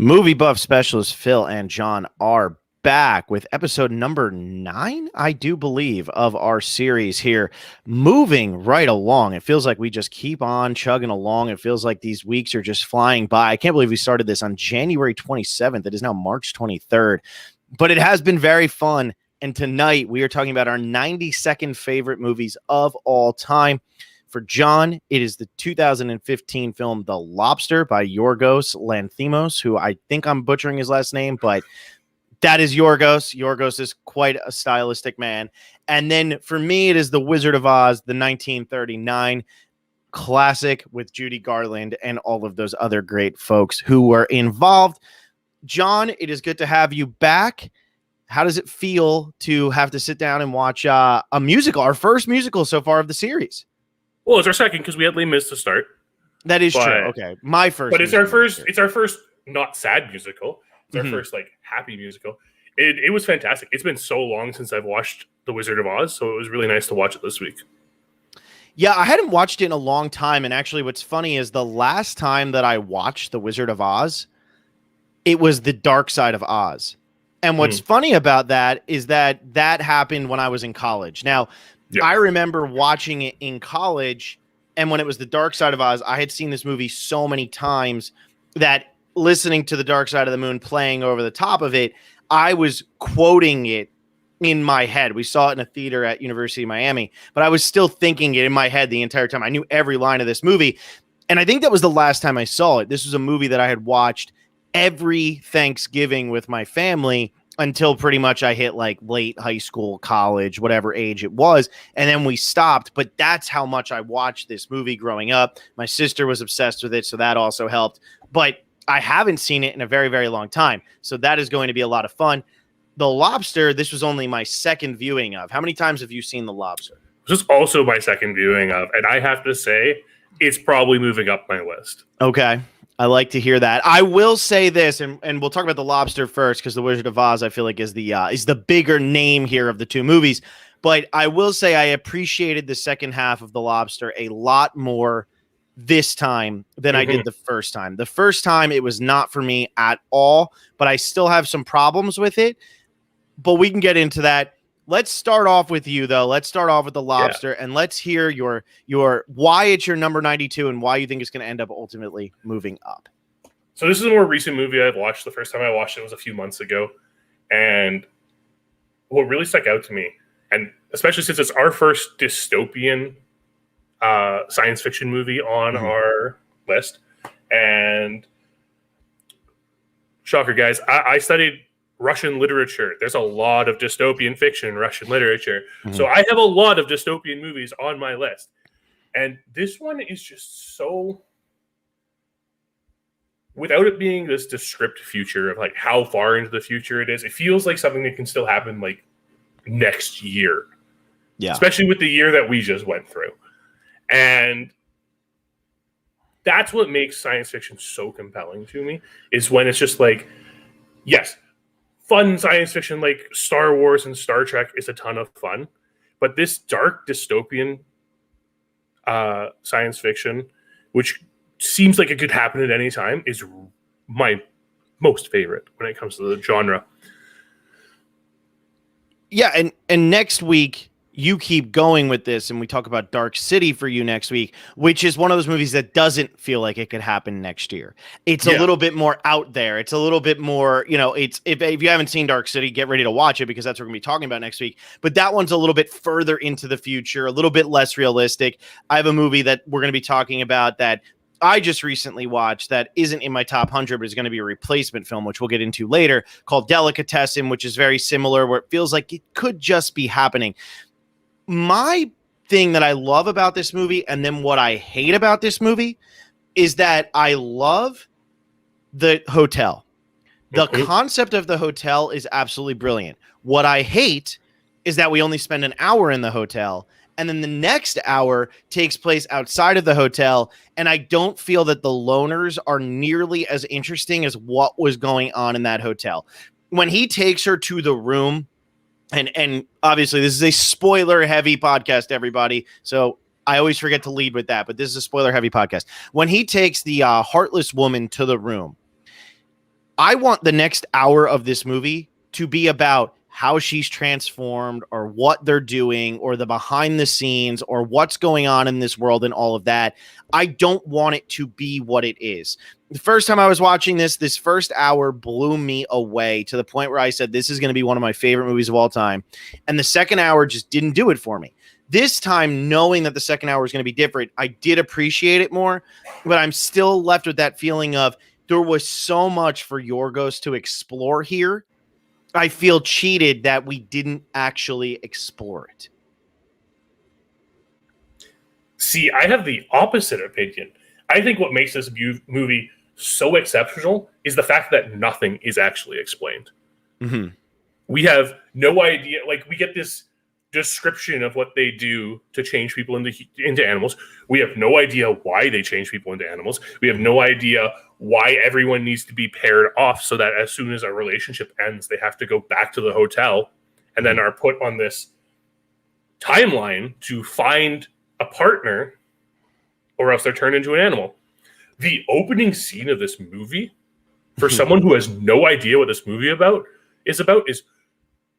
Movie buff specialist Phil and John are back with episode number 9, I do believe, of our series here. Moving right along. It feels like we just keep on chugging along. It feels like these weeks are just flying by. I can't believe we started this on January 27th. It is now March 23rd. But it has been very fun. And tonight we are talking about our 92nd favorite movies of all time. For John, it is the 2015 film The Lobster by Yorgos Lanthimos, who I think I'm butchering his last name, but that is Yorgos. Yorgos is quite a stylistic man. And then for me, it is The Wizard of Oz, the 1939 classic with Judy Garland and all of those other great folks who were involved. John, it is good to have you back. How does it feel to have to sit down and watch a musical, our first musical so far of the series? Well, it's our second because we had Les Mis to start. That is true. Okay, my first. But it's our first. It's our first not sad musical. It's our first happy musical. It was fantastic. It's been so long since I've watched The Wizard of Oz, so it was really nice to watch it this week. Yeah, I hadn't watched it in a long time, and actually, what's funny is the last time that I watched The Wizard of Oz, it was The Dark Side of Oz. And what's funny about that is that happened when I was in college. Now. Yeah. I remember watching it in college, and when it was The Dark Side of Oz, I had seen this movie so many times that listening to The Dark Side of the Moon playing over the top of it, I was quoting it in my head. We saw it in a theater at University of Miami, but I was still thinking it in my head the entire time. I knew every line of this movie, and I think that was the last time I saw it. This was a movie that I had watched every Thanksgiving with my family until pretty much I hit like late high school, college, whatever age it was. And then we stopped. But that's how much I watched this movie growing up. My sister was obsessed with it, so that also helped. But I haven't seen it in a very, very long time. So that is going to be a lot of fun. The Lobster, this was only my second viewing of. How many times have you seen The Lobster? This is also my second viewing of. And I have to say, it's probably moving up my list. Okay. I like to hear that. I will say this, and we'll talk about The Lobster first because The Wizard of Oz, I feel like, is the bigger name here of the two movies. But I will say I appreciated the second half of The Lobster a lot more this time than I did the first time. The first time, it was not for me at all, but I still have some problems with it. But we can get into that. Let's start off with you, though. Let's start off with The Lobster, and let's hear your why it's your number 92 and why you think it's going to end up ultimately moving up. So this is a more recent movie I've watched. The first time I watched it was a few months ago, and what really stuck out to me, and especially since it's our first dystopian science fiction movie on our list, and shocker, guys, I studied Russian literature. There's a lot of dystopian fiction in Russian literature. So I have a lot of dystopian movies on my list. And this one is just so, without it being this descript future of like how far into the future it is, it feels like something that can still happen like next year. Yeah. Especially with the year that we just went through. And that's what makes science fiction so compelling to me, is when it's just like, yes, fun science fiction like Star Wars and Star Trek is a ton of fun, but this dark dystopian science fiction, which seems like it could happen at any time, is my most favorite when it comes to the genre. Yeah, and next week you keep going with this, and we talk about Dark City for you next week, which is one of those movies that doesn't feel like it could happen next year. It's a little bit more out there. It's a little bit more, it's if you haven't seen Dark City, get ready to watch it because that's what we're going to be talking about next week. But that one's a little bit further into the future, a little bit less realistic. I have a movie that we're going to be talking about that I just recently watched that isn't in my top 100, but is going to be a replacement film, which we'll get into later, called Delicatessen, which is very similar, where it feels like it could just be happening. My thing that I love about this movie, and then what I hate about this movie, is that I love the hotel. The concept of the hotel is absolutely brilliant. What I hate is that we only spend an hour in the hotel, and then the next hour takes place outside of the hotel, and I don't feel that the loners are nearly as interesting as what was going on in that hotel. When he takes her to the room, and obviously this is a spoiler heavy podcast, everybody. So I always forget to lead with that, but this is a spoiler heavy podcast. When he takes the heartless woman to the room, I want the next hour of this movie to be about how she's transformed or what they're doing or the behind the scenes or what's going on in this world and all of that. I don't want it to be what it is. The first time I was watching this first hour blew me away to the point where I said, this is going to be one of my favorite movies of all time. And the second hour just didn't do it for me. This time, knowing that the second hour is going to be different, I did appreciate it more, but I'm still left with that feeling of there was so much for Yorgos to explore here. I feel cheated that we didn't actually explore it. See, I have the opposite opinion. I think what makes this movie so exceptional is the fact that nothing is actually explained. Mm-hmm. We have no idea. Like, we get this description of what they do to change people into animals. We have no idea why they change people into animals. We have no idea why everyone needs to be paired off so that as soon as a relationship ends, they have to go back to the hotel and then are put on this timeline to find a partner or else they're turned into an animal. The opening scene of this movie, for someone who has no idea what this movie is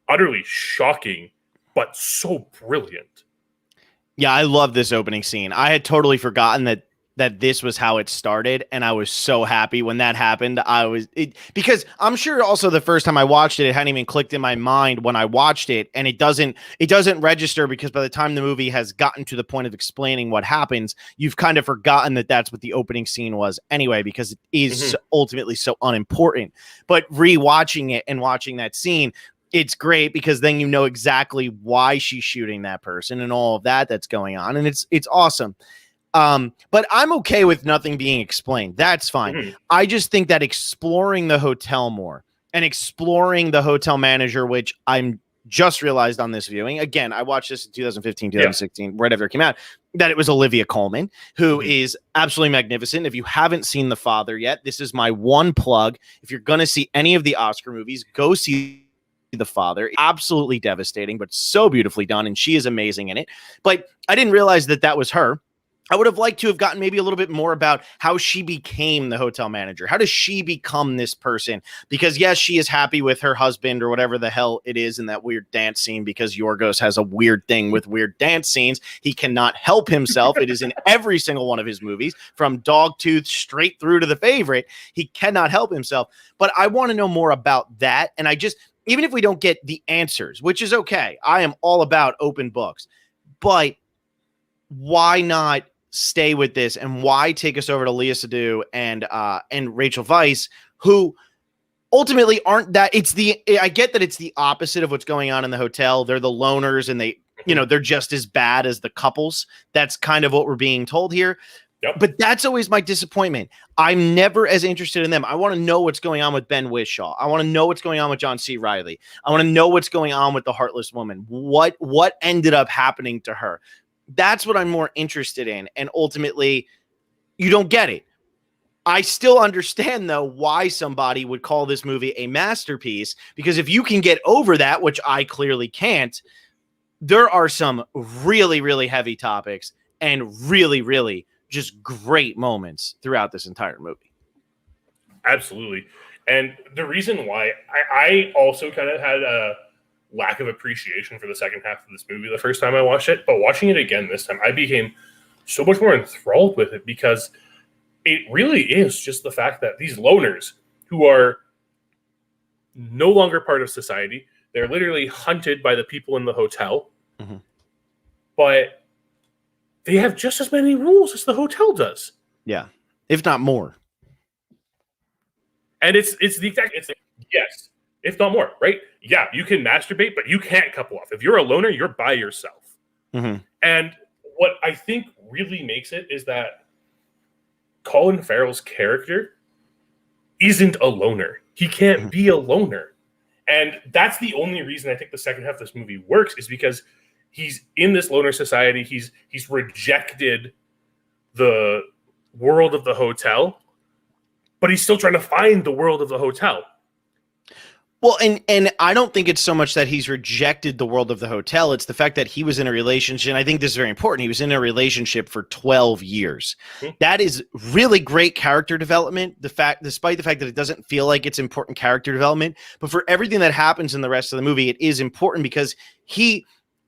utterly shocking, but so brilliant. Yeah, I love this opening scene. I had totally forgotten that this was how it started, and I was so happy when that happened. Because I'm sure also the first time I watched it hadn't even clicked in my mind when I watched it, and it doesn't register because by the time the movie has gotten to the point of explaining what happens, you've kind of forgotten that that's what the opening scene was anyway, because it is ultimately so unimportant. But rewatching it and watching that scene, it's great because then you know exactly why she's shooting that person and all of that's going on. And it's awesome. But I'm okay with nothing being explained. That's fine. Mm-hmm. I just think that exploring the hotel more and exploring the hotel manager, which I'm just realized on this viewing. Again, I watched this in 2015, 2016, right after it came out, that it was Olivia Colman, who is absolutely magnificent. If you haven't seen The Father yet, this is my one plug. If you're going to see any of the Oscar movies, go see The Father. Absolutely devastating, but so beautifully done, and she is amazing in it. But I didn't realize that was her. I would have liked to have gotten maybe a little bit more about how she became the hotel manager. How does she become this person? Because yes, she is happy with her husband or whatever the hell it is in that weird dance scene, because Yorgos has a weird thing with weird dance scenes. He cannot help himself. It is in every single one of his movies, from Dogtooth straight through to The Favorite. He cannot help himself. But I want to know more about that. And even if we don't get the answers, which is okay, I am all about open books, but why not stay with this, and why take us over to Léa Seydoux and Rachel Weisz, who ultimately aren't that. I get that it's the opposite of what's going on in the hotel. They're the loners, and they're just as bad as the couples. That's kind of what we're being told here. Yep. But that's always my disappointment. I'm never as interested in them. I want to know what's going on with Ben Whishaw. I want to know what's going on with John C. Reilly. I want to know what's going on with the Heartless Woman. What ended up happening to her? That's what I'm more interested in. And ultimately, you don't get it. I still understand, though, why somebody would call this movie a masterpiece, because if you can get over that, which I clearly can't, there are some really, really heavy topics and really, really just great moments throughout this entire movie. Absolutely. And the reason why I also kind of had a lack of appreciation for the second half of this movie the first time I watched it, but watching it again this time, I became so much more enthralled with it, because it really is just the fact that these loners who are no longer part of society, they're literally hunted by the people in the hotel, but they have just as many rules as the hotel does. Yeah, if not more. And it's yes, if not more, right? Yeah, you can masturbate, but you can't couple off. If you're a loner, you're by yourself. And what I think really makes it is that Colin Farrell's character isn't a loner. He can't be a loner. And that's the only reason I think the second half of this movie works, is because he's in this loner society. He's rejected the world of the hotel, but he's still trying to find the world of the hotel. Well, and I don't think it's so much that he's rejected the world of the hotel. It's the fact that he was in a relationship. And I think this is very important. He was in a relationship for 12 years. Mm-hmm. That is really great character development. Despite the fact that it doesn't feel like it's important character development, but for everything that happens in the rest of the movie, it is important because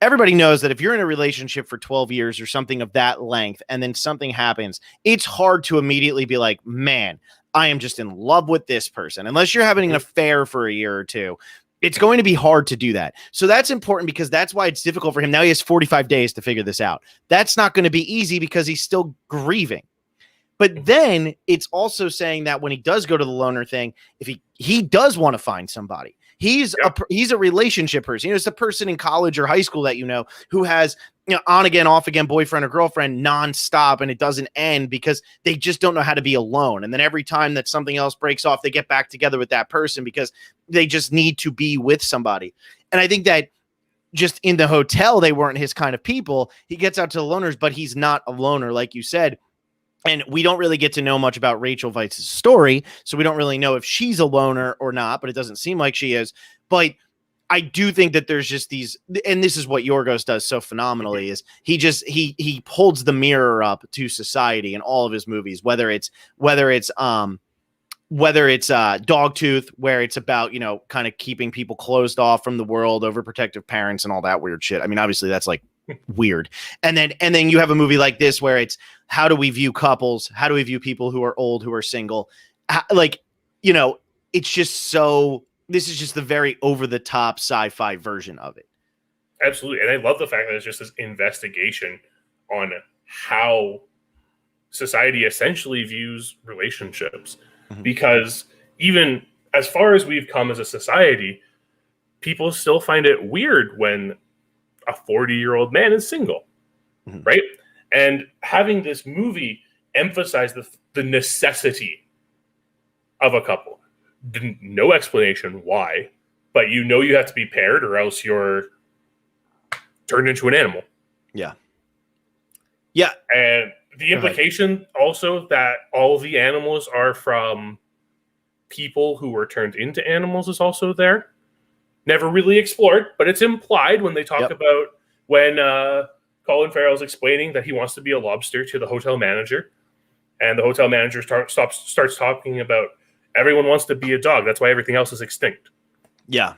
everybody knows that if you're in a relationship for 12 years or something of that length, and then something happens, it's hard to immediately be like, man, I am just in love with this person. Unless you're having an affair for a year or two, it's going to be hard to do that. So that's important because that's why it's difficult for him. Now he has 45 days to figure this out. That's not going to be easy because he's still grieving. But then it's also saying that when he does go to the loner thing, if he does want to find somebody, he's a relationship person. It's a person in college or high school that who has on again, off again, boyfriend or girlfriend nonstop, and it doesn't end because they just don't know how to be alone. And then every time that something else breaks off, they get back together with that person because they just need to be with somebody. And I think that just in the hotel, they weren't his kind of people. He gets out to the loners, but he's not a loner, like you said. And we don't really get to know much about Rachel Weisz's story, so we don't really know if she's a loner or not, but it doesn't seem like she is. But I do think that there's just these, and this is what Yorgos does so phenomenally, is he holds the mirror up to society in all of his movies, whether it's Dogtooth, where it's about, kind of keeping people closed off from the world, overprotective parents and all that weird shit. I mean, obviously that's like weird. And then you have a movie like this where it's how do we view couples? How do we view people who are old, who are single? It's just so, this is just the very over the top sci-fi version of it. Absolutely. And I love the fact that it's just this investigation on how society essentially views relationships. Mm-hmm. Because even as far as we've come as a society, people still find it weird when a 40-year-old man is single, mm-hmm. right? And having this movie emphasize the necessity of a couple. No explanation why, but you have to be paired or else you're turned into an animal. Yeah. Yeah. And the implication also that all the animals are from people who were turned into animals is also there. Never really explored, but it's implied when they talk about when Colin Farrell's explaining that he wants to be a lobster to the hotel manager, and the hotel manager starts talking about everyone wants to be a dog. That's why everything else is extinct. Yeah,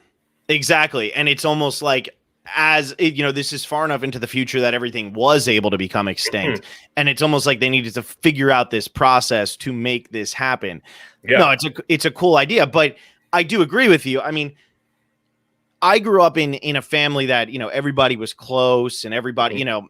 exactly. And it's almost like this is far enough into the future that everything was able to become extinct. Mm-hmm. And it's almost like they needed to figure out this process to make this happen. Yeah. No, it's a cool idea, but I do agree with you. I mean, I grew up in a family that, everybody was close and everybody, mm-hmm.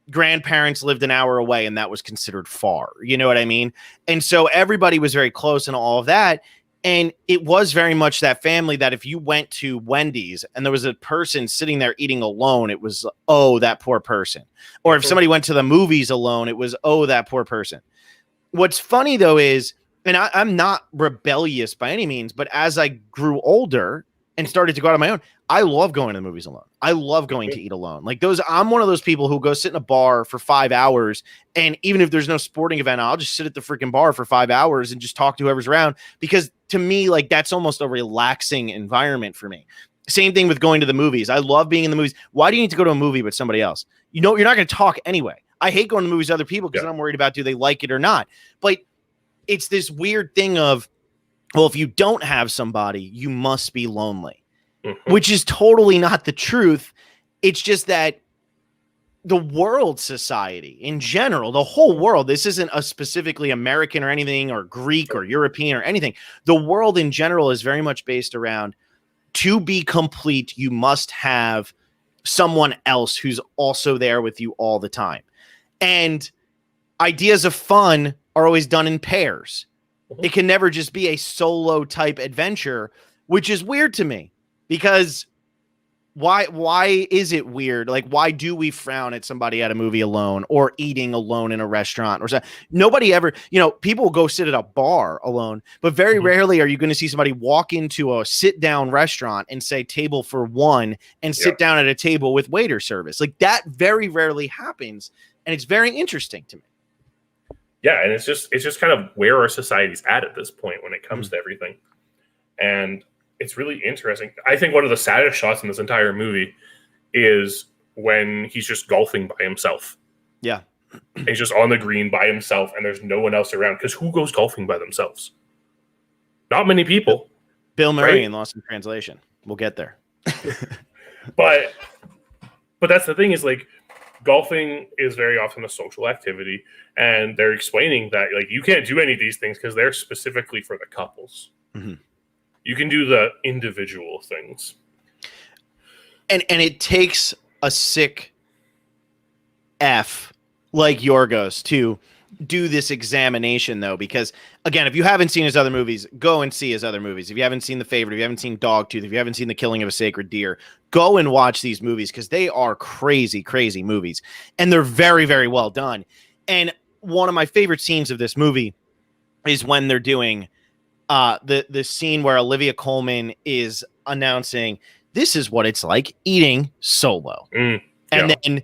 Grandparents lived an hour away and that was considered far. You know what I mean? And so everybody was very close and all of that. And it was very much that family that if you went to Wendy's and there was a person sitting there eating alone, it was, oh, that poor person. Or if somebody went to the movies alone, it was, oh, that poor person. What's funny, though, is, and I'm not rebellious by any means, but as I grew older and started to go out on my own, I love going to the movies alone. I love going to eat alone. I'm one of those people who go sit in a bar for 5 hours. And even if there's no sporting event, I'll just sit at the freaking bar for 5 hours and just talk to whoever's around. Because to me, that's almost a relaxing environment for me. Same thing with going to the movies. I love being in the movies. Why do you need to go to a movie with somebody else? You're not going to talk anyway. I hate going to movies with other people because I'm worried about do they like it or not. But it's this weird thing of, well, if you don't have somebody, you must be lonely. Mm-hmm. Which is totally not the truth. It's just that the world society in general, the whole world, this isn't a specifically American or anything or Greek or European or anything. The world in general is very much based around to be complete, you must have someone else who's also there with you all the time. And ideas of fun are always done in pairs. Mm-hmm. It can never just be a solo type adventure, which is weird to me. Because why is it weird? Why do we frown at somebody at a movie alone or eating alone in a restaurant or something? Nobody ever, people will go sit at a bar alone, but very rarely are you going to see somebody walk into a sit down restaurant and say table for one and sit down at a table with waiter service. That very rarely happens. And it's very interesting to me. Yeah. And it's just kind of where our society's at this point when it comes to everything. And it's really interesting. I think one of the saddest shots in this entire movie is when he's just golfing by himself. Yeah. And he's just on the green by himself, and there's no one else around. Because who goes golfing by themselves? Not many people. Bill Murray right? in Lost in Translation. We'll get there. But that's the thing is, like, golfing is very often a social activity, and they're explaining that, like, you can't do any of these things because they're specifically for the couples. Mm-hmm. You can do the individual things. And it takes a sick F like Yorgos to do this examination, though, because, again, if you haven't seen his other movies, go and see his other movies. If you haven't seen The Favorite, if you haven't seen Dogtooth, if you haven't seen The Killing of a Sacred Deer, go and watch these movies because they are crazy, crazy movies. And they're very, very well done. And one of my favorite scenes of this movie is when they're doing the scene where Olivia Colman is announcing, this is what it's like eating solo. And then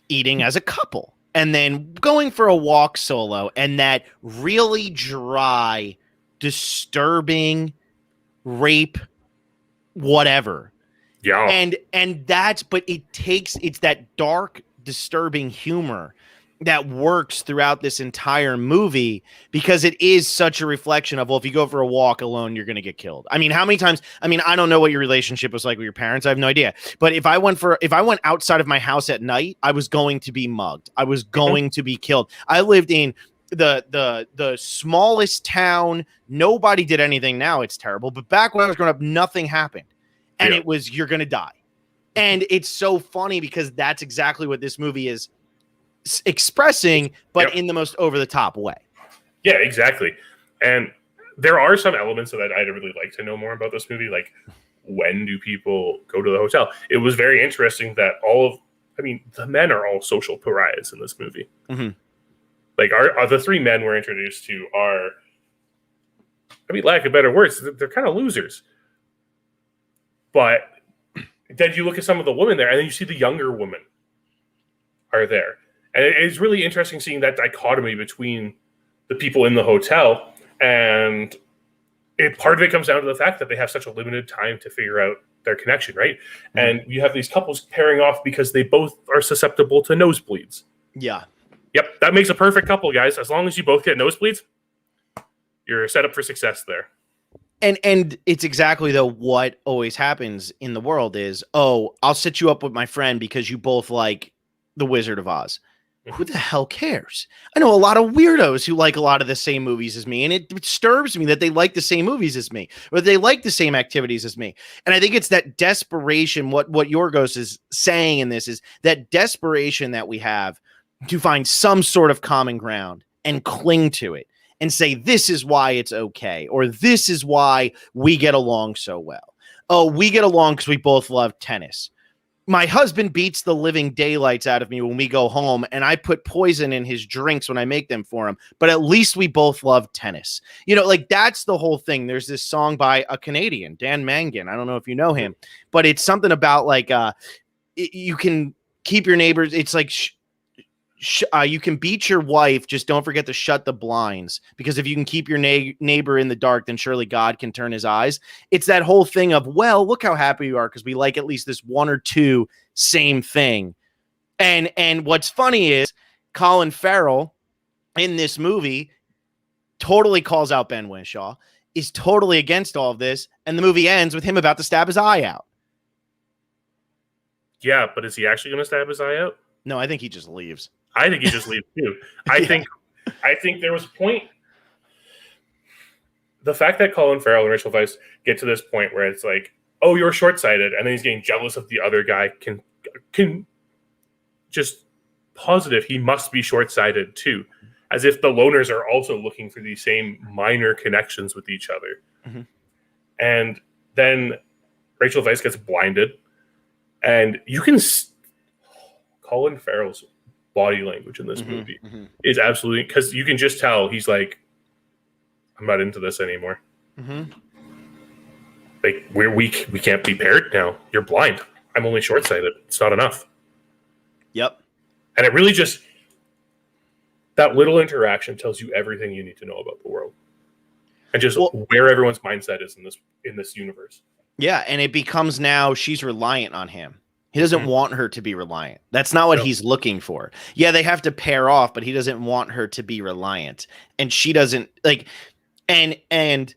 eating as a couple. And then going for a walk solo, and that really dry, disturbing rape, whatever. Yeah. And but it's that dark, disturbing humor that works throughout this entire movie because it is such a reflection of, well, if you go for a walk alone, you're going to get killed. I mean, how many times, I don't know what your relationship was like with your parents. I have no idea. But if I went outside of my house at night, I was going to be mugged. I was going to be killed. I lived in the smallest town. Nobody did anything. Now it's terrible. But back when I was growing up, nothing happened. And it was, you're going to die. And it's so funny because that's exactly what this movie is expressing, but in the most over-the-top way. Yeah, exactly. And there are some elements that I'd really like to know more about this movie, like when do people go to the hotel? It was very interesting that the men are all social pariahs in this movie. Mm-hmm. Like, are the three men we're introduced to are, lack of better words, they're kind of losers. But then you look at some of the women there, and then you see the younger women are there. And it's really interesting seeing that dichotomy between the people in the hotel, and part of it comes down to the fact that they have such a limited time to figure out their connection, right? Mm-hmm. And you have these couples pairing off because they both are susceptible to nosebleeds. Yeah. Yep, that makes a perfect couple, guys. As long as you both get nosebleeds, you're set up for success there. And it's exactly, though, what always happens in the world is, oh, I'll set you up with my friend because you both like The Wizard of Oz. Who the hell cares? I know a lot of weirdos who like a lot of the same movies as me, and it disturbs me that they like the same movies as me, or they like the same activities as me. And I think it's that desperation, what Yorgos is saying in this is that desperation that we have to find some sort of common ground and cling to it and say, this is why it's okay, or this is why we get along so well. Oh, we get along because we both love tennis. My husband beats the living daylights out of me when we go home, and I put poison in his drinks when I make them for him. But at least we both love tennis. Like, that's the whole thing. There's this song by a Canadian, Dan Mangan. I don't know if you know him, but it's something about like you can keep your neighbors. It's like you can beat your wife, just don't forget to shut the blinds, because if you can keep your neighbor in the dark, then surely God can turn his eyes. It's that whole thing of, well, look how happy you are because we like at least this one or two same thing. And what's funny is Colin Farrell in this movie totally calls out Ben Whishaw, is totally against all of this, and the movie ends with him about to stab his eye out. Yeah, but is he actually going to stab his eye out? No, I think he just leaves. I think he just leaves too. I think there was a point. The fact that Colin Farrell and Rachel Weisz get to this point where it's like, oh, you're short-sighted, and then he's getting jealous of the other guy can just positive he must be short-sighted too, as if the loners are also looking for these same minor connections with each other. Mm-hmm. And then Rachel Weisz gets blinded, and you can Colin Farrell's body language in this movie is absolutely, because you can just tell he's like, I'm not into this anymore. Mm-hmm. Like, we're weak. We can't be paired now. You're blind. I'm only short-sighted. It's not enough. Yep. And it really just, that little interaction tells you everything you need to know about the world, and just where everyone's mindset is in this universe. Yeah, and it becomes now she's reliant on him. He doesn't want her to be reliant. That's not what he's looking for. Yeah, they have to pair off, but he doesn't want her to be reliant. And she doesn't like and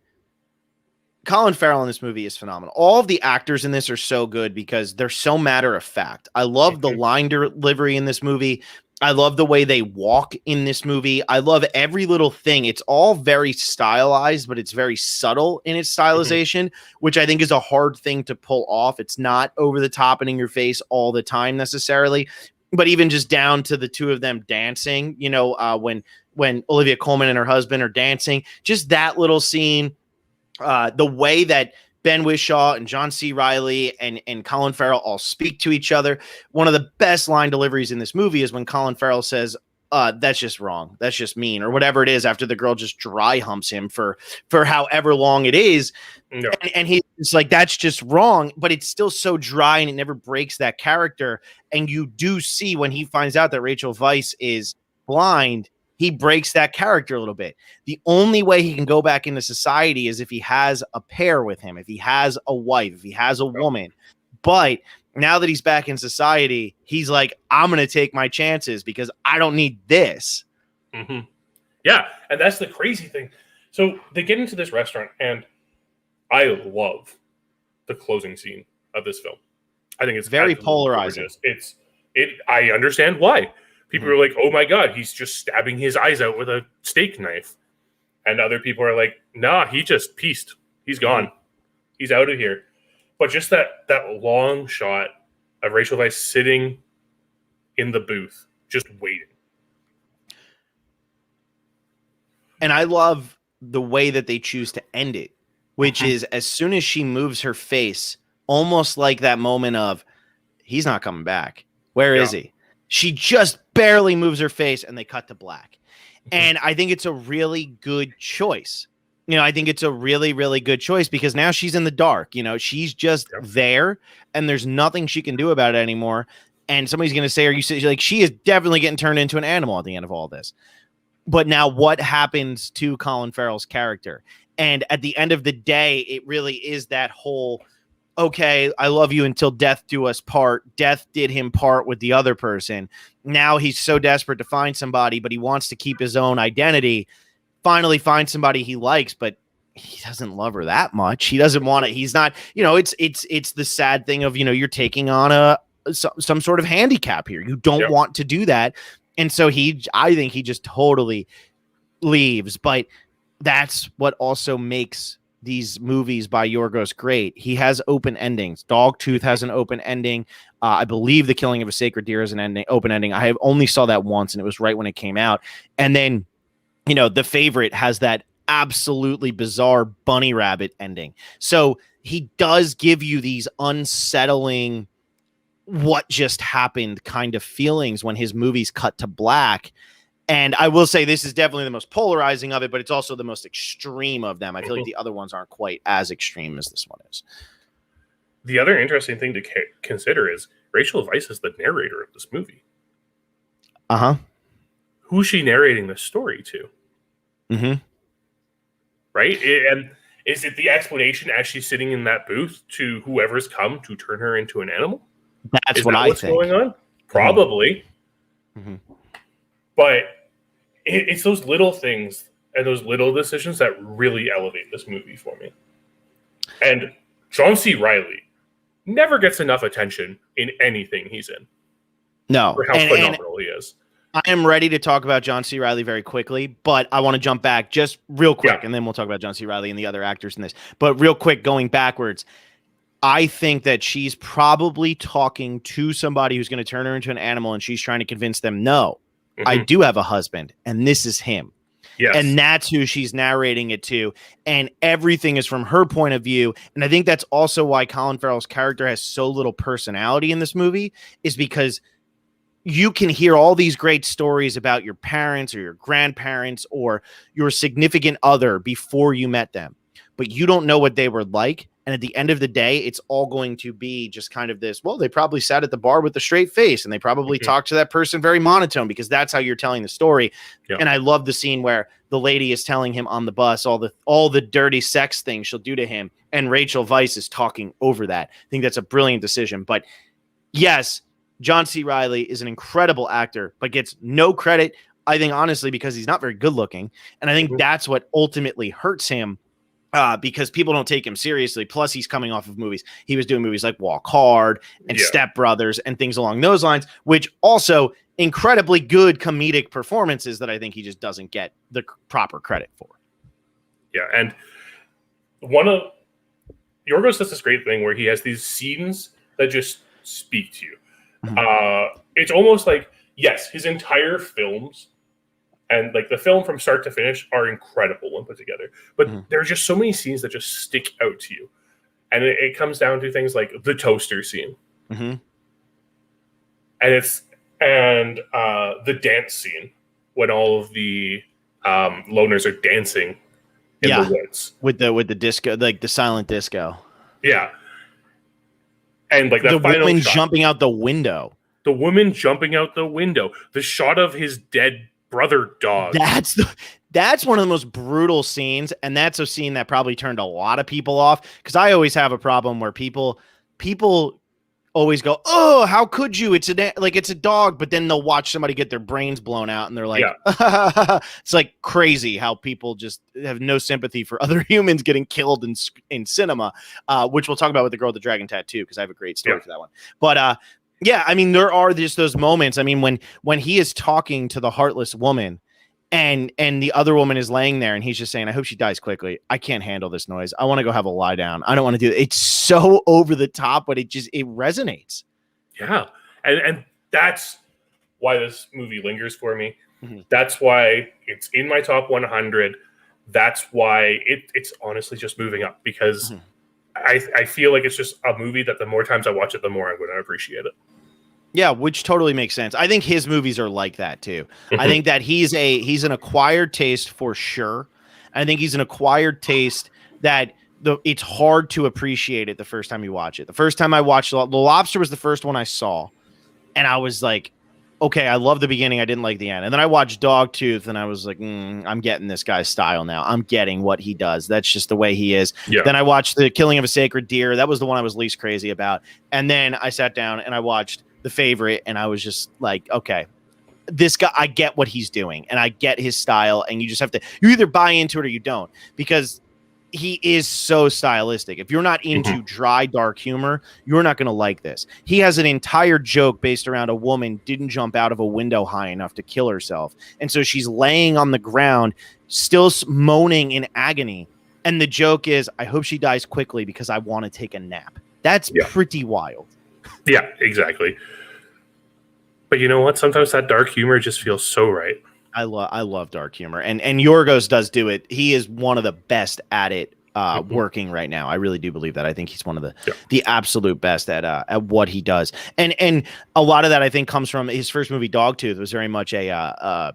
Colin Farrell in this movie is phenomenal. All of the actors in this are so good because they're so matter of fact. I love the line delivery in this movie. I love the way they walk in this movie. I love every little thing. It's all very stylized, but it's very subtle in its stylization, which I think is a hard thing to pull off. It's not over the top and in your face all the time necessarily, but even just down to the two of them dancing, you know, when Olivia Colman and her husband are dancing, just that little scene, the way that Ben Whishaw and John C. Reilly and Colin Farrell all speak to each other. One of the best line deliveries in this movie is when Colin Farrell says, that's just wrong. That's just mean, or whatever it is, after the girl just dry humps him for however long it is. No. And he's like, that's just wrong, but it's still so dry and it never breaks that character. And you do see when he finds out that Rachel Weisz is blind, he breaks that character a little bit. The only way he can go back into society is if he has a pair with him, if he has a wife, if he has a woman. But now that he's back in society, he's like, I'm going to take my chances because I don't need this. Yeah, and that's the crazy thing. So they get into this restaurant, and I love the closing scene of this film. I think it's very polarizing. I understand why. People are like, oh my God, he's just stabbing his eyes out with a steak knife. And other people are like, nah, he just pieced. He's gone. He's out of here. But just that long shot of Rachel Weisz sitting in the booth, just waiting. And I love the way that they choose to end it, which is as soon as she moves her face, almost like that moment of, he's not coming back. Where is he? She just barely moves her face and they cut to black. And I think it's a really good choice. You know, I think it's a really, really good choice because now she's in the dark. You know, she's just there and there's nothing she can do about it anymore. And somebody's going to say, like, she is definitely getting turned into an animal at the end of all this. But now what happens to Colin Farrell's character? And at the end of the day, it really is that whole, okay, I love you until death do us part. Death did him part with the other person. Now he's so desperate to find somebody, but he wants to keep his own identity. Finally find somebody he likes, but he doesn't love her that much. He doesn't want it. He's not, you know, it's the sad thing of, you know, you're taking on some sort of handicap here. You don't want to do that. And so I think he just totally leaves, but that's what also makes these movies by Yorgos great. He has open endings. Dogtooth has an open ending. I believe The Killing of a Sacred Deer is an open ending. I have only saw that once, and it was right when it came out. And then, you know, The Favorite has that absolutely bizarre bunny rabbit ending. So he does give you these unsettling, what just happened kind of feelings when his movies cut to black. And I will say this is definitely the most polarizing of it, but it's also the most extreme of them. I feel like the other ones aren't quite as extreme as this one is. The other interesting thing to consider is Rachel Weisz is the narrator of this movie. Who's she narrating the story to? Right? And is it the explanation as she's sitting in that booth to whoever's come to turn her into an animal? That's what I think. What's going on? Probably. But it's those little things and those little decisions that really elevate this movie for me. And John C. Reilly never gets enough attention in anything he's in. No. For how phenomenal he is. I am ready to talk about John C. Reilly very quickly, but I want to jump back just real quick, and then we'll talk about John C. Reilly and the other actors in this. But real quick, going backwards, I think that she's probably talking to somebody who's going to turn her into an animal, and she's trying to convince them, no, I do have a husband, and this is him. Yes. And that's who she's narrating it to. And everything is from her point of view. And I think that's also why Colin Farrell's character has so little personality in this movie, is because you can hear all these great stories about your parents or your grandparents or your significant other before you met them, but you don't know what they were like. And at the end of the day, it's all going to be just kind of this, well, they probably sat at the bar with a straight face and they probably talked to that person very monotone, because that's how you're telling the story. Yeah. And I love the scene where the lady is telling him on the bus all the dirty sex things she'll do to him, and Rachel Weisz is talking over that. I think that's a brilliant decision. But yes, John C. Reilly is an incredible actor, but gets no credit, I think, honestly, because he's not very good looking. And I think that's what ultimately hurts him, because people don't take him seriously. Plus, he's coming off of movies. He was doing movies like Walk Hard and Step Brothers and things along those lines, which also incredibly good comedic performances that I think he just doesn't get the proper credit for. Yeah, and Yorgos does this great thing where he has these scenes that just speak to you. It's almost like, yes, his entire films and like the film from start to finish are incredible when put together, but there are just so many scenes that just stick out to you. And it comes down to things like the toaster scene. And the dance scene when all of the loners are dancing in the woods with the disco, like the silent disco. Yeah. And like that the final woman shot, jumping out the window. The woman jumping out the window. The shot of his dead brother dog. That's one of the most brutal scenes, and that's a scene that probably turned a lot of people off, because I always have a problem where people always go, "Oh, how could you? It's a dog," but then they'll watch somebody get their brains blown out, and they're like, it's like crazy how people just have no sympathy for other humans getting killed in cinema, which we'll talk about with the girl with the dragon tattoo, because I have a great story for that one. But yeah, I mean, there are just those moments. I mean, when he is talking to the heartless woman, and the other woman is laying there, and he's just saying, "I hope she dies quickly. I can't handle this noise. I want to go have a lie down. I don't want to do it." It's so over the top, but it resonates. Yeah. And that's why this movie lingers for me. That's why it's in my top 100. That's why it's honestly just moving up, because I feel like it's just a movie that the more times I watch it, the more I'm going to appreciate it. Yeah, which totally makes sense. I think his movies are like that too. I think that he's an acquired taste for sure. I think he's an acquired taste that it's hard to appreciate it the first time you watch it. The first time I watched The Lobster was the first one I saw, and I was like, okay, I love the beginning, I didn't like the end. And then I watched Dogtooth, and I was like, I'm getting this guy's style now. I'm getting what he does. That's just the way he is. Yeah. Then I watched The Killing of a Sacred Deer. That was the one I was least crazy about. And then I sat down and I watched The Favorite, and I was just like, okay, this guy, I get what he's doing, and I get his style, and you just have to, you either buy into it or you don't, because he is so stylistic. If you're not into dry, dark humor, you're not going to like this. He has an entire joke based around a woman didn't jump out of a window high enough to kill herself, and so she's laying on the ground, still moaning in agony, and the joke is, I hope she dies quickly because I want to take a nap. That's pretty wild. Yeah, exactly. But you know what? Sometimes that dark humor just feels so right. I love dark humor, and Yorgos does do it. He is one of the best at it, working right now. I really do believe that. I think he's one of the absolute best at what he does, and a lot of that I think comes from his first movie, Dogtooth, was very much a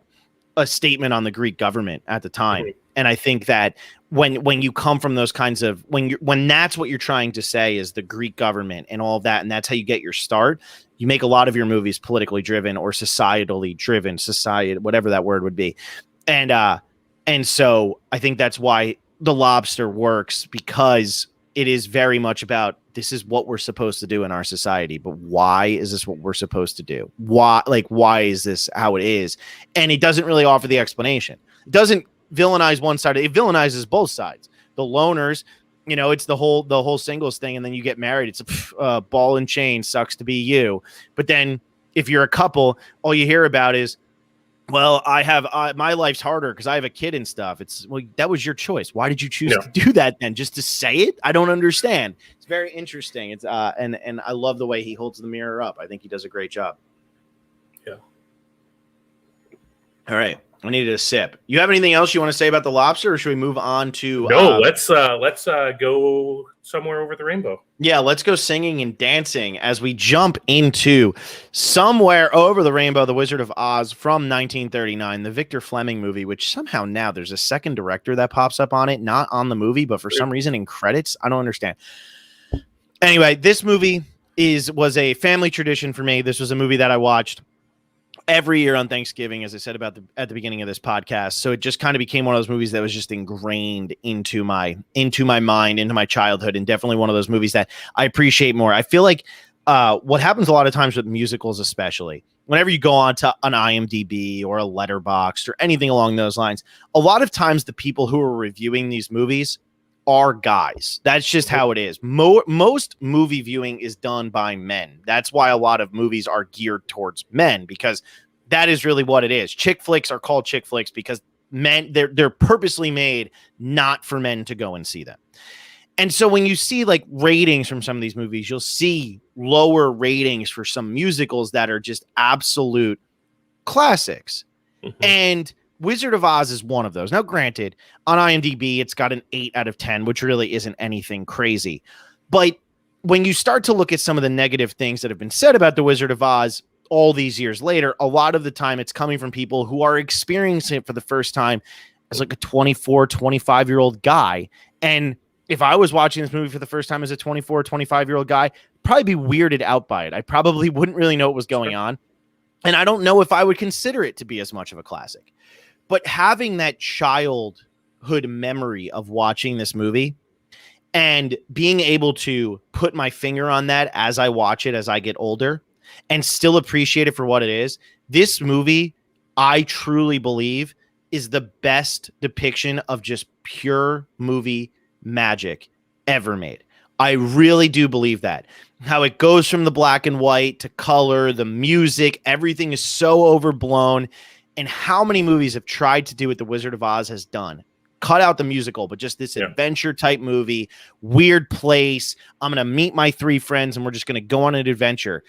statement on the Greek government at the time, and I think that when you come from those kinds of when that's what you're trying to say is the Greek government and all of that, and that's how you get your start. You make a lot of your movies politically driven or societally driven, whatever that word would be. And so I think that's why The Lobster works, because it is very much about, this is what we're supposed to do in our society, but why is this what we're supposed to do? Why is this how it is? And it doesn't really offer the explanation. It doesn't villainize one side. It villainizes both sides. The loners, it's the whole singles thing, and then you get married. It's a ball and chain, sucks to be you. But then if you're a couple, all you hear about is, well, I have my life's harder because I have a kid and stuff. It's, well, that was your choice. Why did you choose to do that then? Just to say it? I don't understand. It's very interesting. It's and I love the way he holds the mirror up. I think he does a great job. Yeah. All right. I needed a sip. You have anything else you want to say about the Lobster, or should we move on to? No, let's go somewhere over the rainbow. Yeah, let's go singing and dancing as we jump into Somewhere Over the Rainbow, The Wizard of Oz from 1939, the Victor Fleming movie, which somehow now there's a second director that pops up on it, not on the movie, but for some reason in credits. I don't understand. Anyway, this movie was a family tradition for me. This was a movie that I watched every year on Thanksgiving, as I said at the beginning of this podcast. So it just kind of became one of those movies that was just ingrained into my mind, into my childhood, and definitely one of those movies that I appreciate more. I feel like what happens a lot of times with musicals, especially whenever you go on to an IMDb or a Letterboxd or anything along those lines, a lot of times the people who are reviewing these movies are guys. That's just how it is. Most movie viewing is done by men. That's why a lot of movies are geared towards men, because that is really what it is. Chick flicks are called chick flicks because men, they're purposely made not for men to go and see them. And so when you see like ratings from some of these movies, you'll see lower ratings for some musicals that are just absolute classics. Mm-hmm. And Wizard of Oz is one of those. Now, granted, on IMDb, it's got an 8 out of 10, which really isn't anything crazy. But when you start to look at some of the negative things that have been said about The Wizard of Oz all these years later, a lot of the time it's coming from people who are experiencing it for the first time as like a 24, 25-year-old guy. And if I was watching this movie for the first time as a 24, 25-year-old guy, I'd probably be weirded out by it. I probably wouldn't really know what was going on. And I don't know if I would consider it to be as much of a classic. But having that childhood memory of watching this movie and being able to put my finger on that as I watch it, as I get older, and still appreciate it for what it is, this movie, I truly believe, is the best depiction of just pure movie magic ever made. I really do believe that. How it goes from the black and white to color, the music, everything is so overblown. And how many movies have tried to do what The Wizard of Oz has done? Cut out the musical, but just this adventure type movie, weird place. I'm going to meet my 3 friends and we're just going to go on an adventure.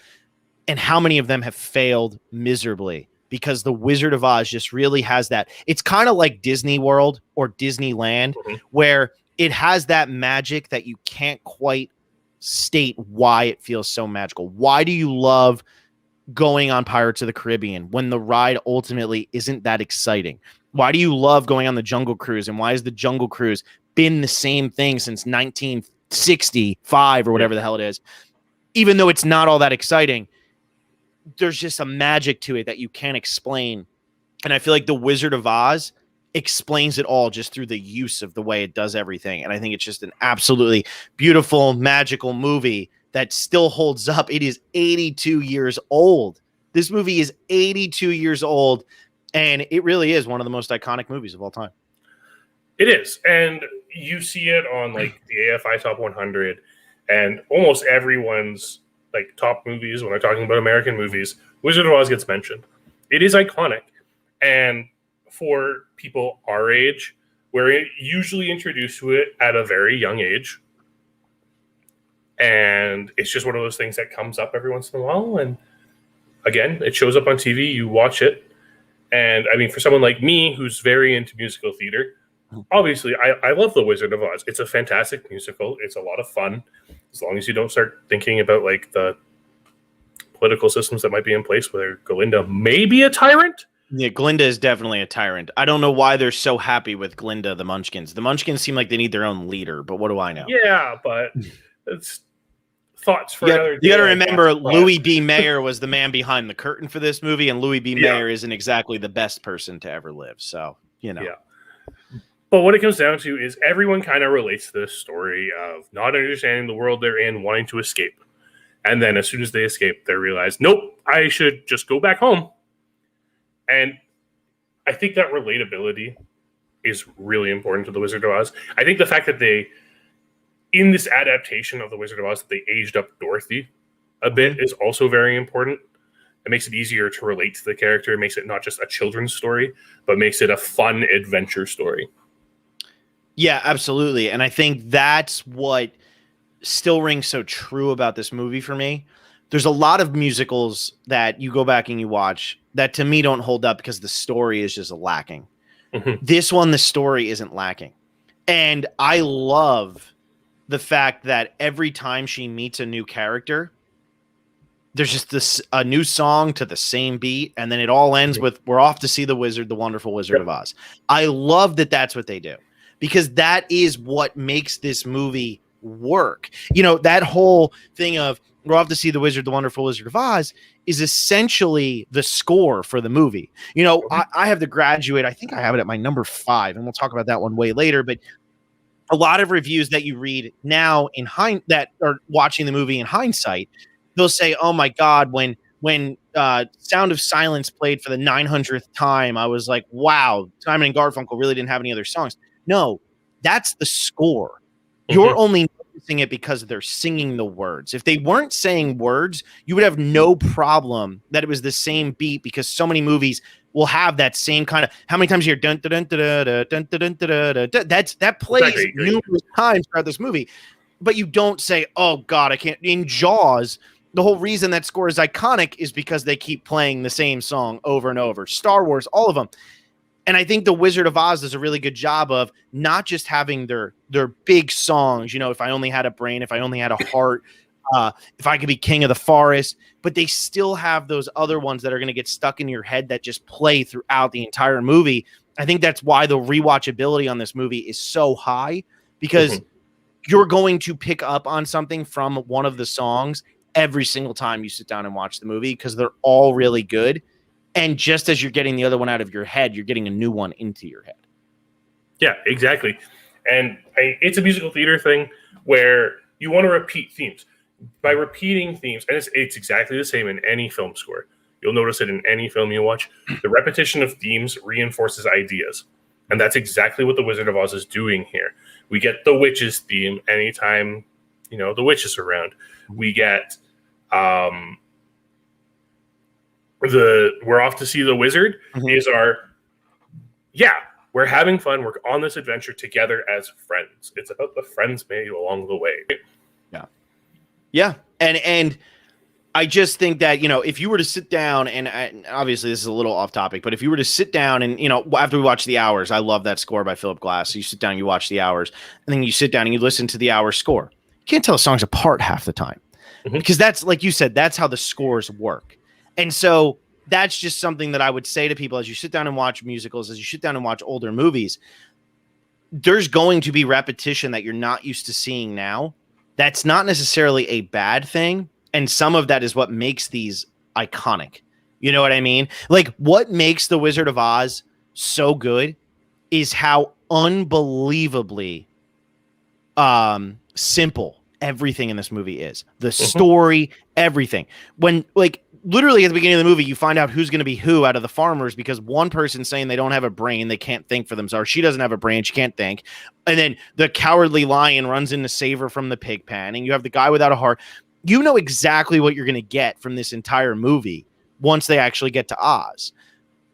And how many of them have failed miserably? Because The Wizard of Oz just really has that. It's kind of like Disney World or Disneyland, where it has that magic that you can't quite state why it feels so magical. Why do you love going on Pirates of the Caribbean when the ride ultimately isn't that exciting? Why do you love going on the Jungle Cruise, and why has the Jungle Cruise been the same thing since 1965 or whatever the hell it is? Even though it's not all that exciting, there's just a magic to it that you can't explain. And I feel like The Wizard of Oz explains it all just through the use of the way it does everything. And I think it's just an absolutely beautiful, magical movie that still holds up. It is 82 years old. This movie is 82 years old, and it really is one of the most iconic movies of all time. It is. And you see it on like the AFI Top 100 and almost everyone's like top movies when they're talking about American movies. Wizard of Oz gets mentioned. It is iconic. And for people our age, we're usually introduced to it at a very young age. And it's just one of those things that comes up every once in a while. And again, it shows up on TV, you watch it. And I mean, for someone like me, who's very into musical theater, obviously I love The Wizard of Oz. It's a fantastic musical. It's a lot of fun. As long as you don't start thinking about like the political systems that might be in place, whether Glinda may be a tyrant. Yeah, Glinda is definitely a tyrant. I don't know why they're so happy with Glinda, the Munchkins. The Munchkins seem like they need their own leader, but what do I know? Yeah, but it's thoughts for another day. You got to remember, Louis B. Mayer was the man behind the curtain for this movie, and Louis B. Mayer isn't exactly the best person to ever live. So, you know. Yeah. But what it comes down to is everyone kind of relates to this story of not understanding the world they're in, wanting to escape. And then as soon as they escape, they realize, nope, I should just go back home. And I think that relatability is really important to The Wizard of Oz. I think the fact that they, in this adaptation of The Wizard of Oz, that they aged up Dorothy a bit is also very important. It makes it easier to relate to the character. It makes it not just a children's story, but makes it a fun adventure story. Yeah, absolutely. And I think that's what still rings so true about this movie for me. there's a lot of musicals that you go back and you watch that to me don't hold up because the story is just lacking. This one, the story isn't lacking. And I love the fact that every time she meets a new character, there's just a new song to the same beat, and then it all ends with "We're off to see the wizard, the wonderful Wizard of Oz." I love that that's what they do, because that is what makes this movie work. You know, that whole thing of "We're off to see the wizard, the wonderful Wizard of Oz" is essentially the score for the movie. You know, I have The Graduate. I think I have it at my number 5, and we'll talk about that one way later. But a lot of reviews that you read now that are watching the movie in hindsight, they'll say, "Oh my God, when Sound of Silence played for the 900th time, I was like, wow, Simon and Garfunkel really didn't have any other songs." No, that's the score. You're only noticing it because they're singing the words. If they weren't saying words, you would have no problem that it was the same beat, because so many movies will have that same kind of, how many times you hear dun dun dun dun dun dun dun dun dun, that plays numerous times throughout this movie, but you don't say, "Oh God, I can't." In Jaws, the whole reason that score is iconic is because they keep playing the same song over and over. Star Wars, all of them. And I think The Wizard of Oz does a really good job of not just having their big songs, you know, "If I Only Had a Brain," "If I Only Had a Heart," "If I Could Be King of the Forest," but they still have those other ones that are going to get stuck in your head that just play throughout the entire movie. I think that's why the rewatchability on this movie is so high, because you're going to pick up on something from one of the songs every single time you sit down and watch the movie, because they're all really good. And just as you're getting the other one out of your head, you're getting a new one into your head. Yeah, exactly. And it's a musical theater thing where you want to repeat themes. By repeating themes, and it's exactly the same in any film score. You'll notice it in any film you watch. The repetition of themes reinforces ideas. And that's exactly what The Wizard of Oz is doing here. We get the witches theme anytime, you know, the witch is around. We get "We're off to see the wizard" is we're having fun. We're on this adventure together as friends. It's about the friends made along the way. Yeah. And I just think that, you know, if you were to sit down and obviously this is a little off topic, but if you were to sit down and, you know, after we watch The Hours, I love that score by Philip Glass. So you sit down, you watch The Hours, and then you sit down and you listen to The Hours score. You can't tell songs apart half the time, because that's, like you said, that's how the scores work. And so that's just something that I would say to people as you sit down and watch musicals, as you sit down and watch older movies. There's going to be repetition that you're not used to seeing now. That's not necessarily a bad thing. And some of that is what makes these iconic. You know what I mean? Like, what makes The Wizard of Oz so good is how unbelievably simple everything in this movie is. The story, everything. When, like, literally at the beginning of the movie, you find out who's going to be who out of the farmers, because one person's saying they don't have a brain, they can't think for themselves. She doesn't have a brain, she can't think. And then the cowardly lion runs in to save her from the pig pen, and you have the guy without a heart. You know exactly what you're going to get from this entire movie once they actually get to Oz.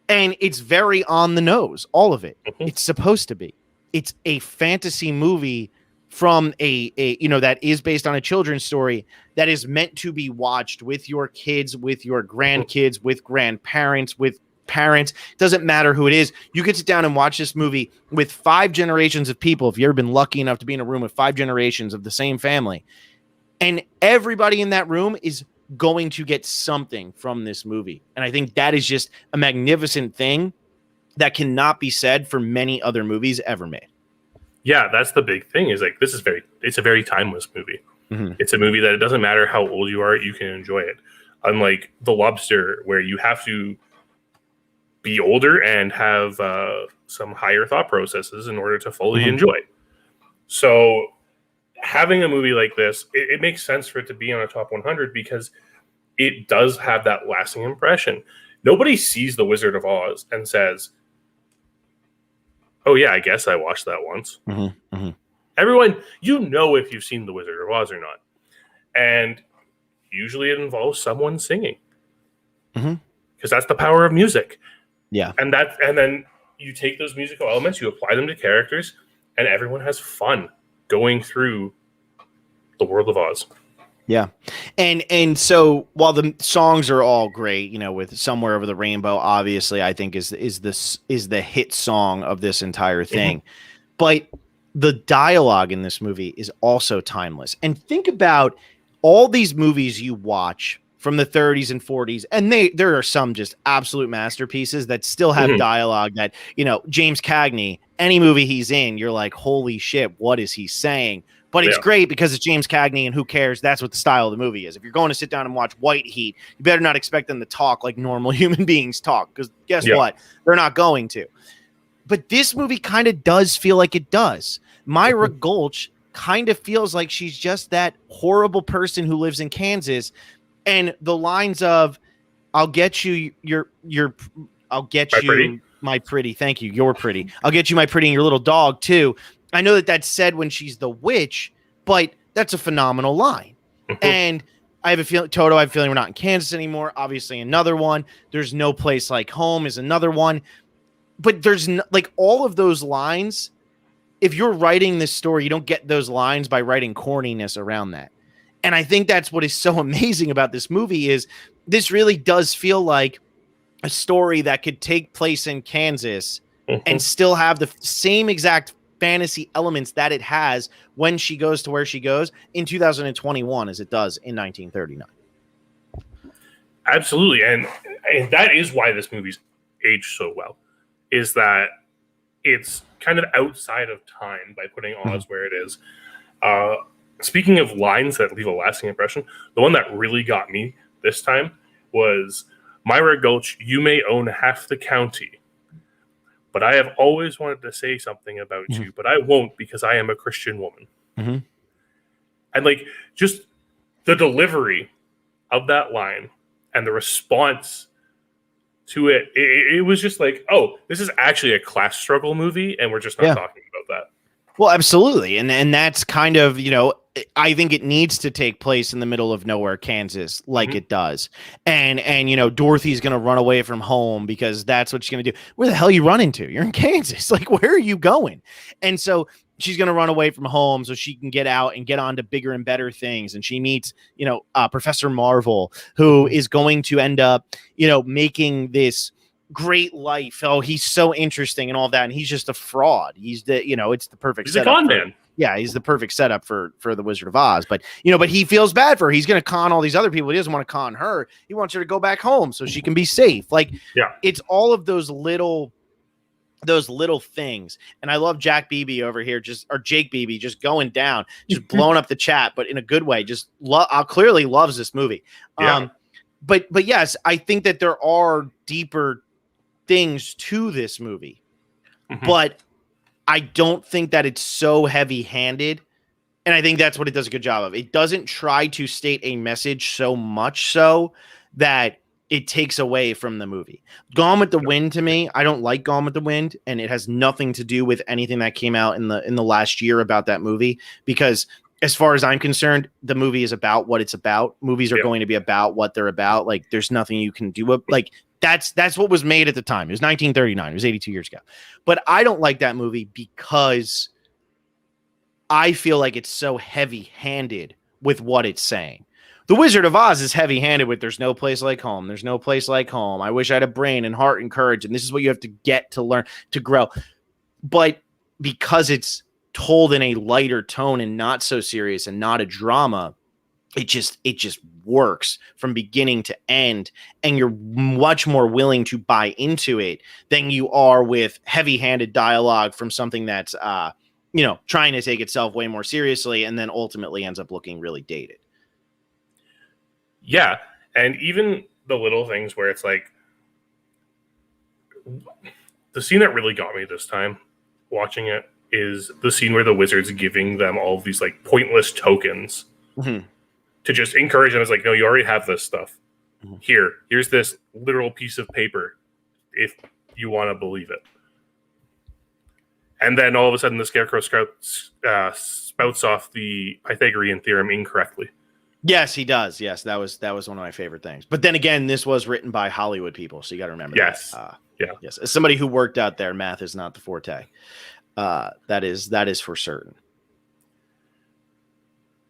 And it's very on the nose, all of it. It's supposed to be. It's a fantasy movie from a you know, that is based on a children's story that is meant to be watched with your kids, with your grandkids, with grandparents, with parents. Doesn't matter who it is. You could sit down and watch this movie with 5 generations of people, if you've ever been lucky enough to be in a room with 5 generations of the same family, and everybody in that room is going to get something from this movie. And I think that is just a magnificent thing that cannot be said for many other movies ever made. Yeah, that's the big thing, is like, it's a very timeless movie. It's a movie that it doesn't matter how old you are, you can enjoy it. Unlike The Lobster, where you have to be older and have some higher thought processes in order to fully enjoy it. So having a movie like this, it makes sense for it to be on a top 100, because it does have that lasting impression. Nobody sees The Wizard of Oz and says, "Oh yeah, I guess I watched that once." Everyone, you know, if you've seen The Wizard of Oz or not. And usually it involves someone singing. Because that's the power of music. Yeah. And then you take those musical elements, you apply them to characters, and everyone has fun going through the world of Oz. Yeah. And so while the songs are all great, with Somewhere Over the Rainbow, obviously I think is the hit song of this entire thing. But the dialogue in this movie is also timeless. And think about all these movies you watch from the 30s and 40s, and there are some just absolute masterpieces that still have dialogue that, James Cagney, any movie he's in, you're like, holy shit, what is he saying? But it's great because it's James Cagney, and who cares? That's what the style of the movie is. If you're going to sit down and watch White Heat, you better not expect them to talk like normal human beings talk, because guess what? They're not going to. But this movie kind of does feel like it does. Myra Gulch kind of feels like she's just that horrible person who lives in Kansas. And the lines of, I'll get you my pretty. Thank you. You're pretty. I'll get you my pretty and your little dog too. I know that that's said when she's the witch, but that's a phenomenal line. And I have a feeling, Toto, I have a feeling we're not in Kansas anymore. Obviously another one. There's no place like home is another one. But there's like all of those lines. If you're writing this story, you don't get those lines by writing corniness around that. And I think that's what is so amazing about this movie is this really does feel like a story that could take place in Kansas and still have the same exact fantasy elements that it has when she goes to where she goes in 2021 as it does in 1939. Absolutely. And that is why this movie's aged so well, is that it's kind of outside of time by putting Oz where it is. Speaking of lines that leave a lasting impression, the one that really got me this time was, Myra Gulch, you may own half the county, but I have always wanted to say something about you, but I won't because I am a Christian woman. And like, just the delivery of that line and the response to it, it was just like, oh, this is actually a class struggle movie, and we're just not talking about that. Well, absolutely. And that's kind of, I think it needs to take place in the middle of nowhere, Kansas, like it does. And Dorothy's going to run away from home because that's what she's going to do. Where the hell are you running to? You're in Kansas. Like, where are you going? And so she's going to run away from home so she can get out and get on to bigger and better things. And she meets, Professor Marvel, who is going to end up, making this great life. Oh, he's so interesting and all that. And he's just a fraud. He's it's the perfect setup. He's a con man. Yeah, he's the perfect setup for the Wizard of Oz. But, but he feels bad for her. He's going to con all these other people. He doesn't want to con her. He wants her to go back home so she can be safe. Like, it's all of those little things. And I love Jack Beebe over here, or Jake Beebe, just going down, just blowing up the chat, but in a good way. Just clearly loves this movie. But yes, I think that there are deeper things to this movie, but I don't think that it's so heavy-handed, and I think that's what it does a good job of. It doesn't try to state a message so much so that it takes away from the movie. Gone with the Wind, to me, I don't like Gone with the Wind, and it has nothing to do with anything that came out in the last year about that movie, because as far as I'm concerned, the movie is about what it's about. Movies are going to be about what they're about. Like, there's nothing you can do. Like, that's what was made at the time. It was 1939. It was 82 years ago. But I don't like that movie because I feel like it's so heavy-handed with what it's saying. The Wizard of Oz is heavy-handed with there's no place like home. There's no place like home. I wish I had a brain and heart and courage, and this is what you have to get to learn to grow. But because it's told in a lighter tone and not so serious and not a drama, it just works from beginning to end, and you're much more willing to buy into it than you are with heavy-handed dialogue from something that's trying to take itself way more seriously and then ultimately ends up looking really dated. Yeah, and even the little things where it's like, the scene that really got me this time watching it is the scene where the wizard's giving them all of these like pointless tokens to just encourage them. It's like, no, you already have this stuff. Here's this literal piece of paper if you want to believe it. And then all of a sudden the Scarecrow spouts off the Pythagorean theorem incorrectly. Yes, he does. Yes, that was one of my favorite things. But then again, this was written by Hollywood people, so you got to remember that. Yes. As somebody who worked out there, math is not the forte. That is for certain.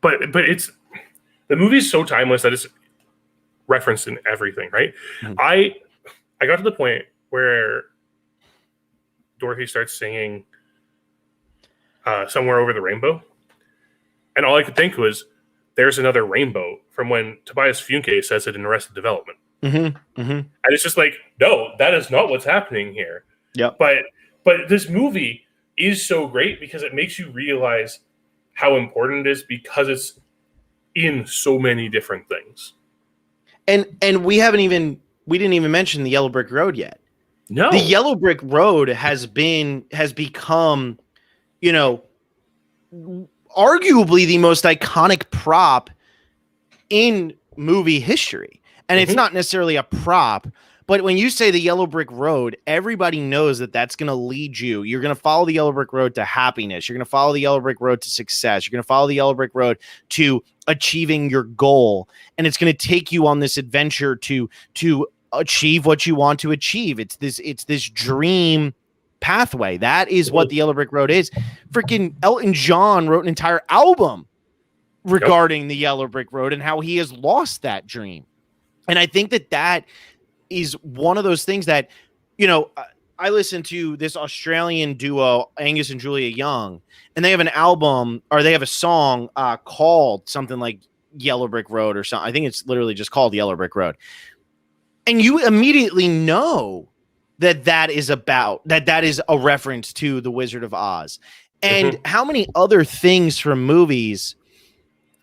But it's the movie's so timeless that it's referenced in everything, right? Mhm. I got to the point where Dorothy starts singing Somewhere Over the Rainbow, and all I could think was, there's another rainbow, from when Tobias Funke says it in Arrested Development. And it's just like, no, that is not what's happening here. Yep. But this movie is so great because it makes you realize how important it is, because it's in so many different things. And we didn't even mention the Yellow Brick Road yet. No. The Yellow Brick Road has become, you know, arguably the most iconic prop in movie history. And it's not necessarily a prop, but when you say the Yellow Brick Road, everybody knows that that's going to lead you. You're going to follow the Yellow Brick Road to happiness. You're going to follow the Yellow Brick Road to success. You're going to follow the Yellow Brick Road to achieving your goal. And it's going to take you on this adventure to achieve what you want to achieve. It's this dream pathway. That is what the Yellow Brick Road is. Freaking Elton John wrote an entire album regarding the Yellow Brick Road and how he has lost that dream. And I think that is one of those things that, you know, I listen to this Australian duo, Angus and Julia Young, and they have an album, or they have a song called something like Yellow Brick Road or something. I think it's literally just called Yellow Brick Road. And you immediately know that is a reference to The Wizard of Oz. And how many other things from movies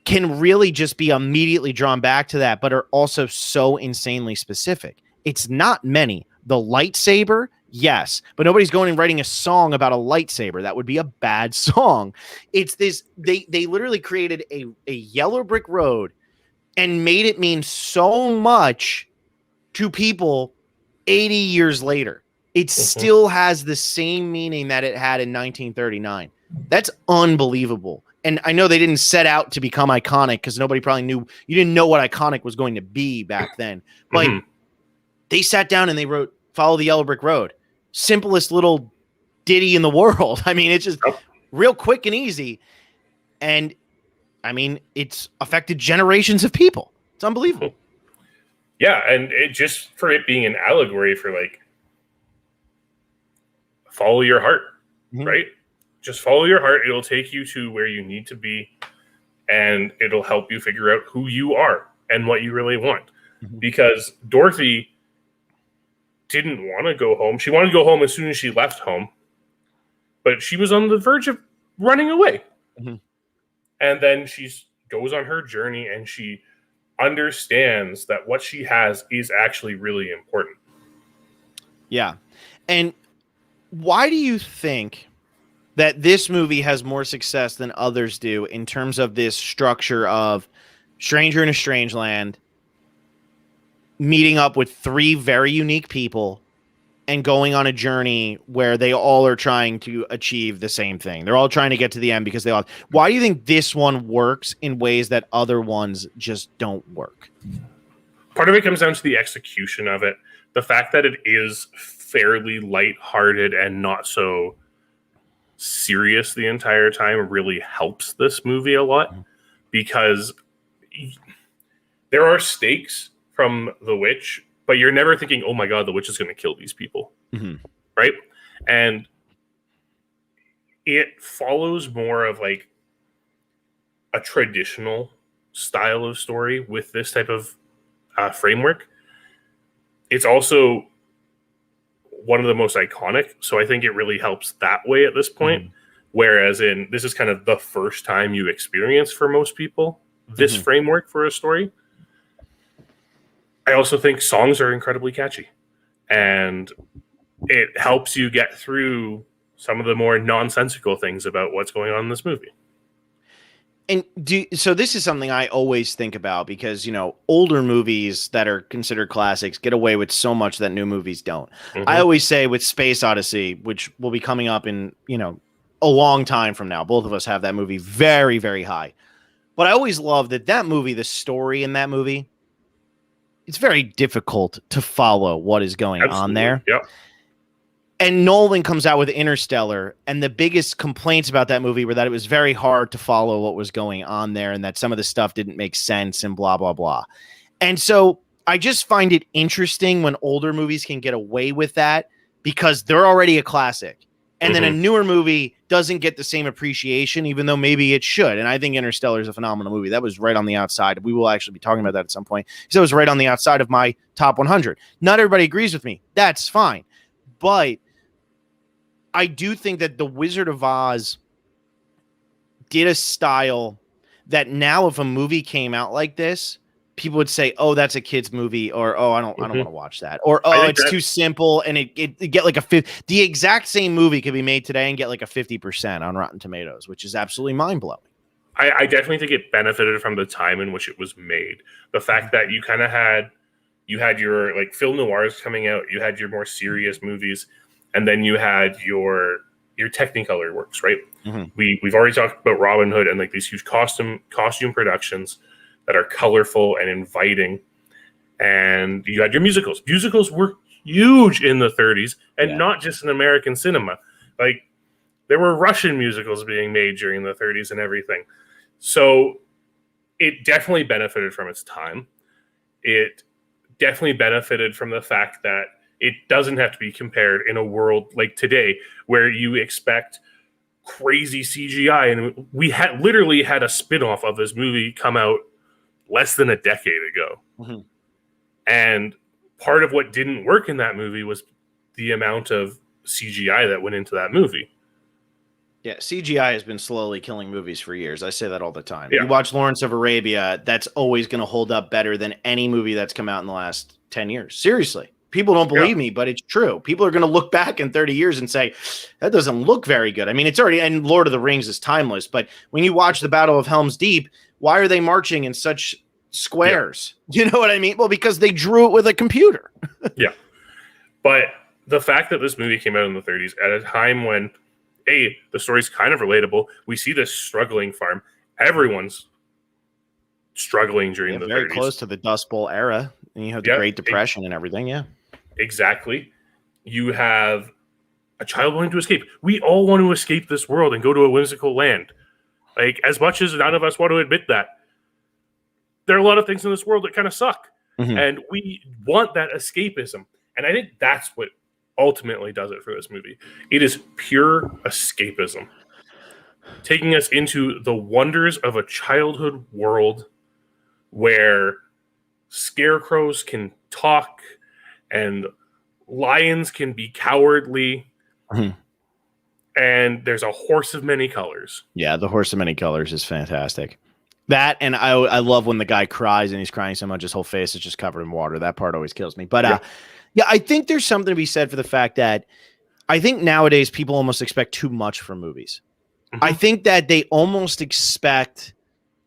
can really just be immediately drawn back to that, but are also so insanely specific? It's not many. The lightsaber, yes, but nobody's going and writing a song about a lightsaber. That would be a bad song. It's this, they literally created a Yellow Brick Road and made it mean so much to people 80 years later. It still has the same meaning that it had in 1939. That's unbelievable. And I know they didn't set out to become iconic, because nobody probably knew. You didn't know what iconic was going to be back then. But they sat down and they wrote Follow the Yellow Brick Road. Simplest little ditty in the world. I mean, it's just real quick and easy. And I mean, it's affected generations of people. It's unbelievable. Yeah, and it just, for it being an allegory for, like, follow your heart, right? Just follow your heart. It'll take you to where you need to be, and it'll help you figure out who you are and what you really want. Because Dorothy didn't want to go home. She wanted to go home as soon as she left home, but she was on the verge of running away. And then she goes on her journey, and she understands that what she has is actually really important. Yeah. And why do you think that this movie has more success than others do in terms of this structure of stranger in a strange land, meeting up with three very unique people and going on a journey where they all are trying to achieve the same thing? They're all trying to get to the end because they all. Why do you think this one works in ways that other ones just don't work? Part of it comes down to the execution of it. The fact that it is fairly lighthearted and not so serious the entire time really helps this movie a lot, because there are stakes from the witch, but you're never thinking, oh my god, the witch is going to kill these people. Right? And it follows more of like a traditional style of story with this type of framework. It's also one of the most iconic, so I think it really helps that way at this point. Whereas this is kind of the first time you experience, for most people, this framework for a story. I also think songs are incredibly catchy, and it helps you get through some of the more nonsensical things about what's going on in this movie. And so this is something I always think about, because, you know, older movies that are considered classics get away with so much that new movies don't. I always say with Space Odyssey, which will be coming up in, you know, a long time from now, both of us have that movie very, very high. But I always love that movie, the story in that movie, it's very difficult to follow what is going on there. Yep. And Nolan comes out with Interstellar, and the biggest complaints about that movie were that it was very hard to follow what was going on there, and that some of the stuff didn't make sense and blah, blah, blah. And so I just find it interesting when older movies can get away with that because they're already a classic. And then a newer movie doesn't get the same appreciation, even though maybe it should. And I think Interstellar is a phenomenal movie. That was right on the outside. We will actually be talking about that at some point. So it was right on the outside of my top 100. Not everybody agrees with me. That's fine. But I do think that The Wizard of Oz did a style that now if a movie came out like this, people would say, "Oh, that's a kid's movie," or "Oh, I don't want to watch that," or "Oh, it's too simple," and it get like the exact same movie could be made today and get like a 50% on Rotten Tomatoes, which is absolutely mind blowing. I definitely think it benefited from the time in which it was made. The fact that you kind of had your like film noirs coming out, you had your more serious movies, and then you had your Technicolor works, right? We've already talked about Robin Hood and like these huge costume productions that are colorful and inviting. And you had your musicals. Musicals were huge in the 30s, and not just in American cinema. Like, there were Russian musicals being made during the 30s and everything. So it definitely benefited from its time. It definitely benefited from the fact that it doesn't have to be compared in a world like today where you expect crazy CGI. And we literally had a spin-off of this movie come out less than a decade ago. And part of what didn't work in that movie was the amount of CGI that went into that movie. Yeah, CGI has been slowly killing movies for years. I say that all the time. You watch Lawrence of Arabia, that's always going to hold up better than any movie that's come out in the last 10 years. Seriously. People don't believe me, but it's true. People are going to look back in 30 years and say, that doesn't look very good. I mean, it's already, and Lord of the Rings is timeless, but when you watch the Battle of Helm's Deep, why are they marching in such squares? You know what I mean? Well, because they drew it with a computer. But the fact that this movie came out in the 30s at a time when, the story's kind of relatable. We see this struggling farm. Everyone's struggling during the 30s. Very close to the Dust Bowl era. And you have the Great Depression and everything. Yeah. Exactly. You have a child wanting to escape. We all want to escape this world and go to a whimsical land. Like, as much as none of us want to admit that, there are a lot of things in this world that kind of suck. And we want that escapism. And I think that's what ultimately does it for this movie. It is pure escapism. Taking us into the wonders of a childhood world where scarecrows can talk and lions can be cowardly. And there's a horse of many colors. Yeah, the horse of many colors is fantastic. That, and I love when the guy cries and he's crying so much his whole face is just covered in water. That part always kills me. But I think there's something to be said for the fact that I think nowadays people almost expect too much from movies. I think that they almost expect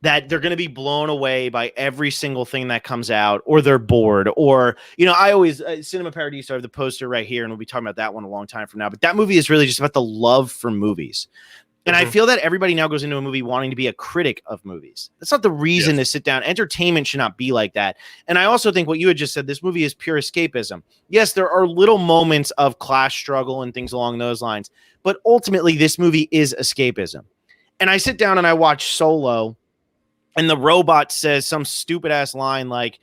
that they're going to be blown away by every single thing that comes out, or they're bored, or, you know, I always, Cinema Paradiso, I have the poster right here, and we'll be talking about that one a long time from now. But that movie is really just about the love for movies. And I feel that everybody now goes into a movie wanting to be a critic of movies. That's not the reason to sit down. Entertainment should not be like that. And I also think what you had just said, this movie is pure escapism. Yes, there are little moments of class struggle and things along those lines, but ultimately this movie is escapism. And I sit down and I watch Solo, and the robot says some stupid ass line like,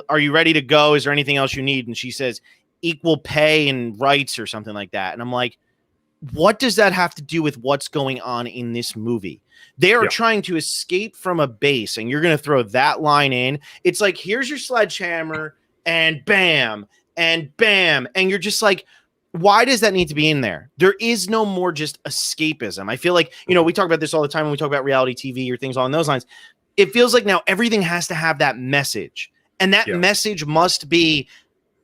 "Are you ready to go? Is there anything else you need?" And she says, "Equal pay and rights," or something like that. And I'm like, what does that have to do with what's going on in this movie? They are trying to escape from a base, and you're going to throw that line in. It's like, here's your sledgehammer, and bam, and bam. And you're just like, why does that need to be in there? There is no more just escapism. I feel like, you know, we talk about this all the time when we talk about reality TV or things along those lines. It feels like now everything has to have that message. And that message must be,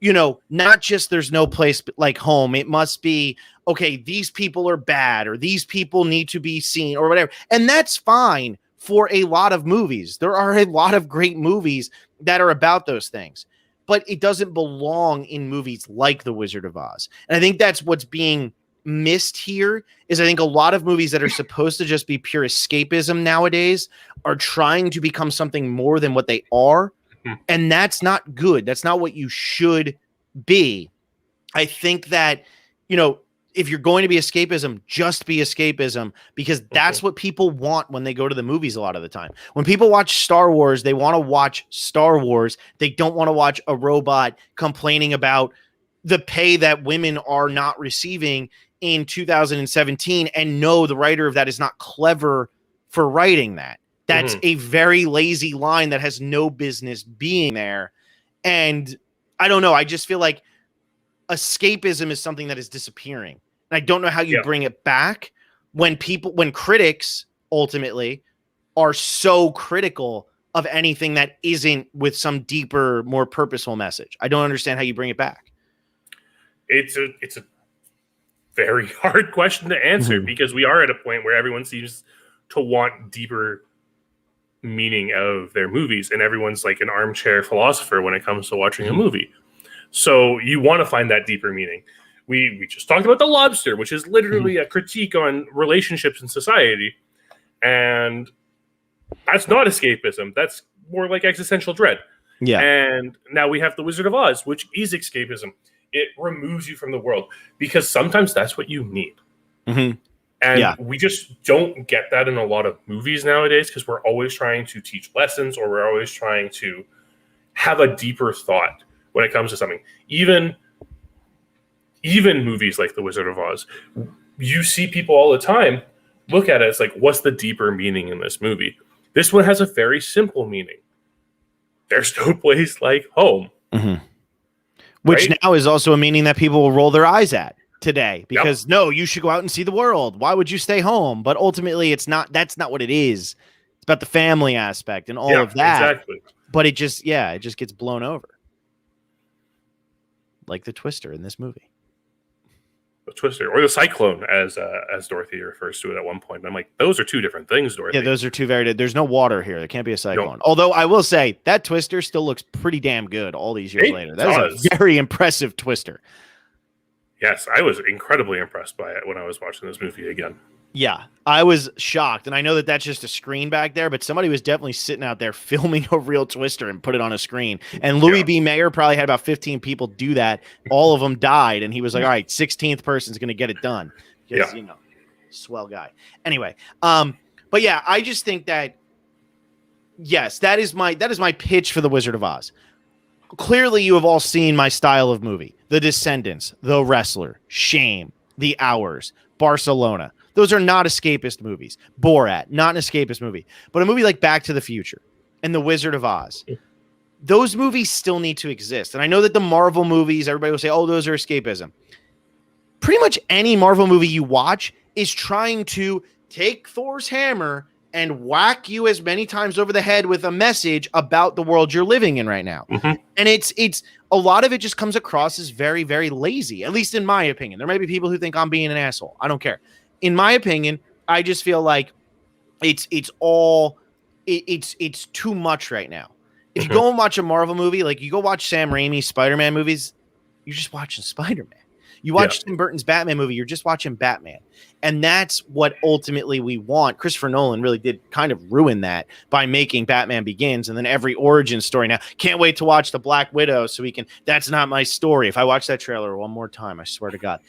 you know, not just there's no place like home. It must be, okay, these people are bad, or these people need to be seen, or whatever. And that's fine for a lot of movies. There are a lot of great movies that are about those things, but it doesn't belong in movies like The Wizard of Oz. And I think that's what's being missed here is I think a lot of movies that are supposed to just be pure escapism nowadays are trying to become something more than what they are. And that's not good. That's not what you should be. I think that, you know, if you're going to be escapism, just be escapism, because that's what people want when they go to the movies a lot of the time. When people watch Star Wars, they want to watch Star Wars. They don't want to watch a robot complaining about the pay that women are not receiving in 2017 and no, the writer of that is not clever for writing that. That's a very lazy line that has no business being there. And I don't know. I just feel like escapism is something that is disappearing. And I don't know how you bring it back when critics ultimately are so critical of anything that isn't with some deeper, more purposeful message. I don't understand how you bring it back. It's a very hard question to answer because we are at a point where everyone seems to want deeper meaning of their movies, and everyone's like an armchair philosopher when it comes to watching a movie. So you want to find that deeper meaning. We just talked about The Lobster, which is literally a critique on relationships in society, and that's not escapism. That's more like existential dread. Yeah. And now we have The Wizard of Oz, which is escapism. It removes you from the world because sometimes that's what you need. And we just don't get that in a lot of movies nowadays because we're always trying to teach lessons or we're always trying to have a deeper thought when it comes to something. Even movies like The Wizard of Oz, you see people all the time look at it as like, what's the deeper meaning in this movie? This one has a very simple meaning. There's no place like home. Which now is also a meaning that people will roll their eyes at today because no, you should go out and see the world. Why would you stay home? But ultimately that's not what it is. It's about the family aspect and all of that. Exactly. But it just gets blown over. Like the Twister in this movie. The Twister or the Cyclone as Dorothy refers to it at one point. And I'm like, those are two different things, Dorothy. Yeah, those are two there's no water here. There can't be a cyclone. No. Although I will say that Twister still looks pretty damn good all these years later. That is a very impressive Twister. Yes, I was incredibly impressed by it when I was watching this movie again. Yeah, I was shocked. And I know that that's just a screen back there, but somebody was definitely sitting out there filming a real Twister and put it on a screen. And Louis B. Mayer probably had about 15 people do that. All of them died. And he was like, all right, 16th person's going to get it done. Because, swell guy. Anyway, but yeah, I just think that, yes, that is my pitch for The Wizard of Oz. Clearly, you have all seen my style of movie. The Descendants, The Wrestler, Shame, The Hours, Barcelona. Those are not escapist movies. Borat, not an escapist movie. But a movie like Back to the Future and The Wizard of Oz, those movies still need to exist. And I know that the Marvel movies, everybody will say, oh, those are escapism. Pretty much any Marvel movie you watch is trying to take Thor's hammer and whack you as many times over the head with a message about the world you're living in right now. And it's a lot of it just comes across as very, very lazy, at least in my opinion. There may be people who think I'm being an asshole. I don't care. In my opinion, I just feel like it's too much right now. If you go and watch a Marvel movie, like you go watch Sam Raimi's Spider-Man movies, you're just watching Spider-Man. You watch Tim Burton's Batman movie, you're just watching Batman. And that's what ultimately we want. Christopher Nolan really did kind of ruin that by making Batman Begins and then every origin story. Now, can't wait to watch The Black Widow so we can, that's not my story. If I watch that trailer one more time, I swear to God.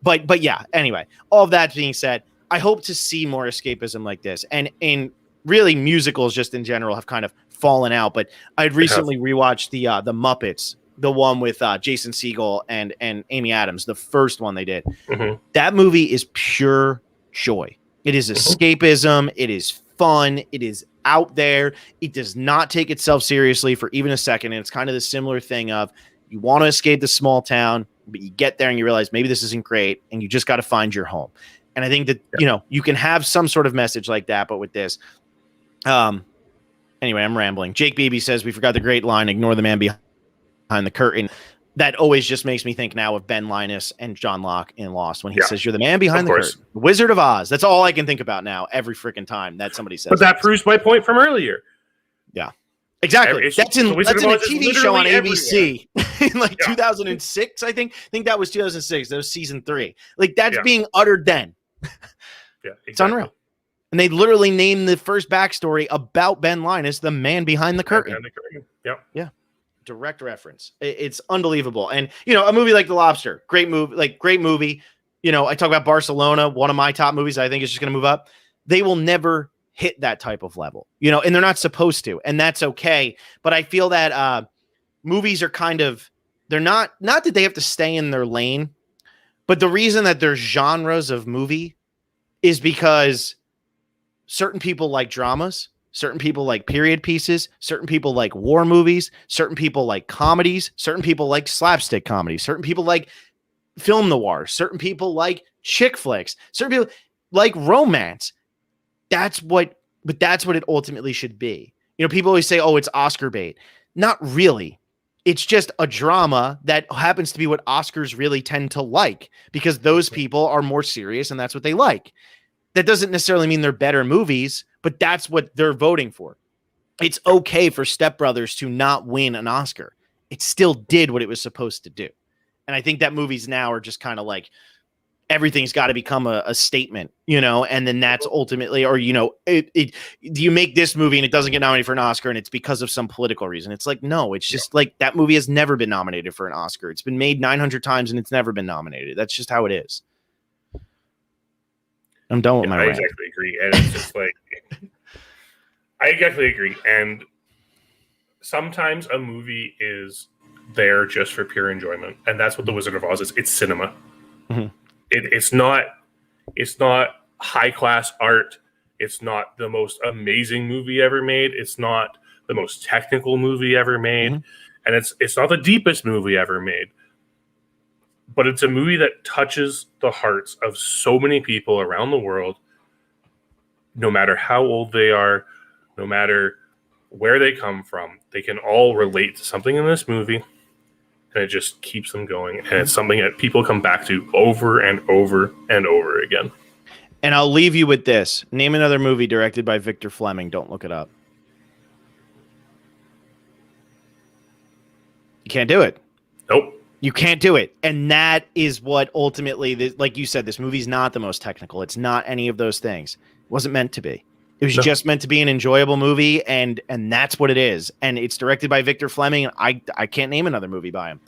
But yeah, anyway, all of that being said, I hope to see more escapism like this. And really musicals just in general have kind of fallen out. But I'd recently rewatched the Muppets. The one with Jason Segel and Amy Adams, the first one they did. That movie is pure joy. It is escapism. It is fun. It is out there. It does not take itself seriously for even a second. And it's kind of the similar thing of you want to escape the small town, but you get there and you realize maybe this isn't great and you just got to find your home. And I think that, you can have some sort of message like that, but with this, anyway, I'm rambling. Jake Beebe says, we forgot the great line, ignore the man behind the curtain. That always just makes me think now of Ben Linus and John Locke in Lost when he says you're the man behind the curtain. The Wizard of Oz. That's all I can think about now every freaking time that somebody says. But that proves my point from earlier. Yeah. Exactly. That's in a TV show on ABC in 2006, I think. I think that was 2006. That was season 3. Like that's being uttered then. It's unreal. And they literally named the first backstory about Ben Linus, the man behind the curtain. Yeah. Direct reference. It's unbelievable. And a movie like The Lobster, great movie, I talk about Barcelona, one of my top movies I think is just going to move up. They will never hit that type of level, and they're not supposed to, and that's okay. But I feel that movies are kind of, they're not that they have to stay in their lane, but the reason that there's genres of movie is because certain people like dramas, certain people like period pieces, certain people like war movies, certain people like comedies, certain people like slapstick comedies, certain people like film noir, certain people like chick flicks, certain people like romance. That's what it ultimately should be. People always say, oh, it's Oscar bait. Not really. It's just a drama that happens to be what Oscars really tend to like, because those people are more serious and that's what they like. That doesn't necessarily mean they're better movies, but that's what they're voting for. It's okay for Step Brothers to not win an Oscar. It still did what it was supposed to do. And I think that movies now are just kind of like, everything's got to become a statement, and then that's ultimately, or, do you make this movie and it doesn't get nominated for an Oscar and it's because of some political reason? It's like, no, it's just like that movie has never been nominated for an Oscar. It's been made 900 times and it's never been nominated. That's just how it is. I'm done with my rant. I exactly agree. And it's just like, I exactly agree. And sometimes a movie is there just for pure enjoyment. And that's what The Wizard of Oz is. It's cinema. Mm-hmm. It's not high class art. It's not the most amazing movie ever made. It's not the most technical movie ever made, and it's not the deepest movie ever made. But it's a movie that touches the hearts of so many people around the world, no matter how old they are, no matter where they come from. They can all relate to something in this movie. And it just keeps them going. And it's something that people come back to over and over and over again. And I'll leave you with this. Name another movie directed by Victor Fleming. Don't look it up. You can't do it. Nope. You can't do it. And that is what ultimately, like you said, this movie's not the most technical. It's not any of those things. It wasn't meant to be. It was just meant to be an enjoyable movie, and that's what it is. And it's directed by Victor Fleming. And I can't name another movie by him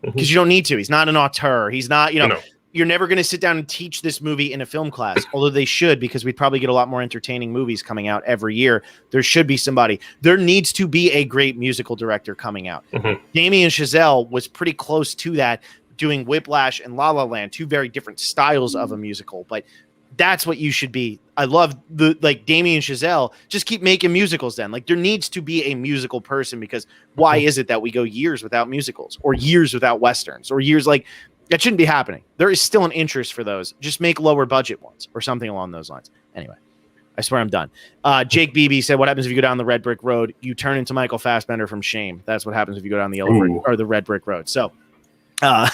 because you don't need to. He's not an auteur. He's not, You're never going to sit down and teach this movie in a film class, although they should, because we'd probably get a lot more entertaining movies coming out every year. There should be somebody. There needs to be a great musical director coming out. Damien Chazelle was pretty close to that, doing Whiplash and La La Land, two very different styles of a musical, but that's what you should be. I love Damien Chazelle. Just keep making musicals then. Like, there needs to be a musical person, because why is it that we go years without musicals or years without Westerns or years like that? Shouldn't be happening. There is still an interest for those. Just make lower budget ones or something along those lines. Anyway, I swear I'm done. Jake Beebe said, what happens if you go down the red brick road? You turn into Michael Fassbender from Shame. That's what happens if you go down the yellow brick or the red brick road. So,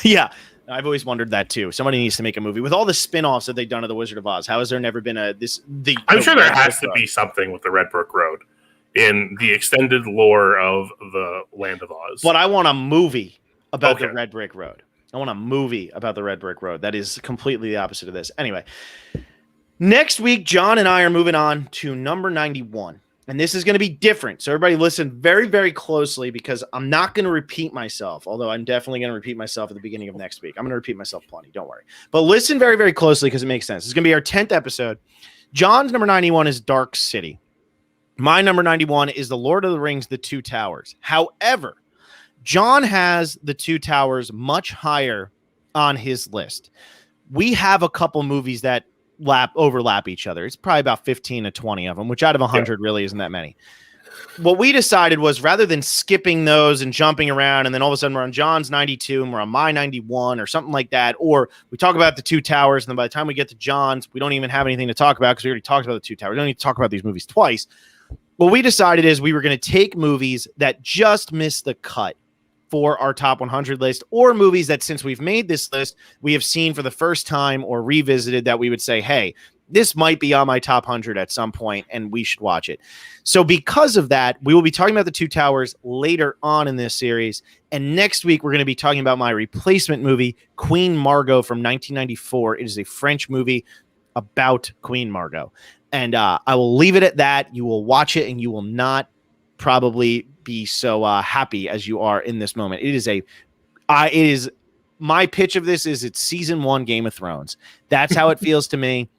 yeah. I've always wondered that too. Somebody needs to make a movie with all the spin-offs that they've done of The Wizard of Oz. How has there never been I'm sure there has to be something with the Red Brick Road in the extended lore of the Land of Oz. But I want a movie about the Red Brick Road. I want a movie about the Red Brick Road. That is completely the opposite of this. Anyway, next week, John and I are moving on to number 91. And this is going to be different. So everybody listen very, very closely, because I'm not going to repeat myself, although I'm definitely going to repeat myself at the beginning of next week. I'm going to repeat myself plenty. Don't worry. But listen very, very closely, because it makes sense. It's going to be our 10th episode. John's number 91 is Dark City. My number 91 is The Lord of the Rings, The Two Towers. However, John has The Two Towers much higher on his list. We have a couple movies that overlap each other. It's probably about 15 to 20 of them, which out of 100 really isn't that many. What we decided was, rather than skipping those and jumping around, and then all of a sudden we're on John's 92 and we're on my 91 or something like that, or we talk about The Two Towers, and then by the time we get to John's, we don't even have anything to talk about because we already talked about The Two Towers. We don't need to talk about these movies twice. What we decided is we were going to take movies that just missed the cut for our top 100 list, or movies that, since we've made this list, we have seen for the first time or revisited, that we would say, hey, this might be on my top 100 at some point and we should watch it. So because of that, we will be talking about The Two Towers later on in this series. And next week, we're going to be talking about my replacement movie, Queen Margot from 1994. It is a French movie about Queen Margot. And I will leave it at that. You will watch it and you will not probably be so happy as you are in this moment. It is my pitch of this is it's season 1 Game of Thrones. That's how it feels to me.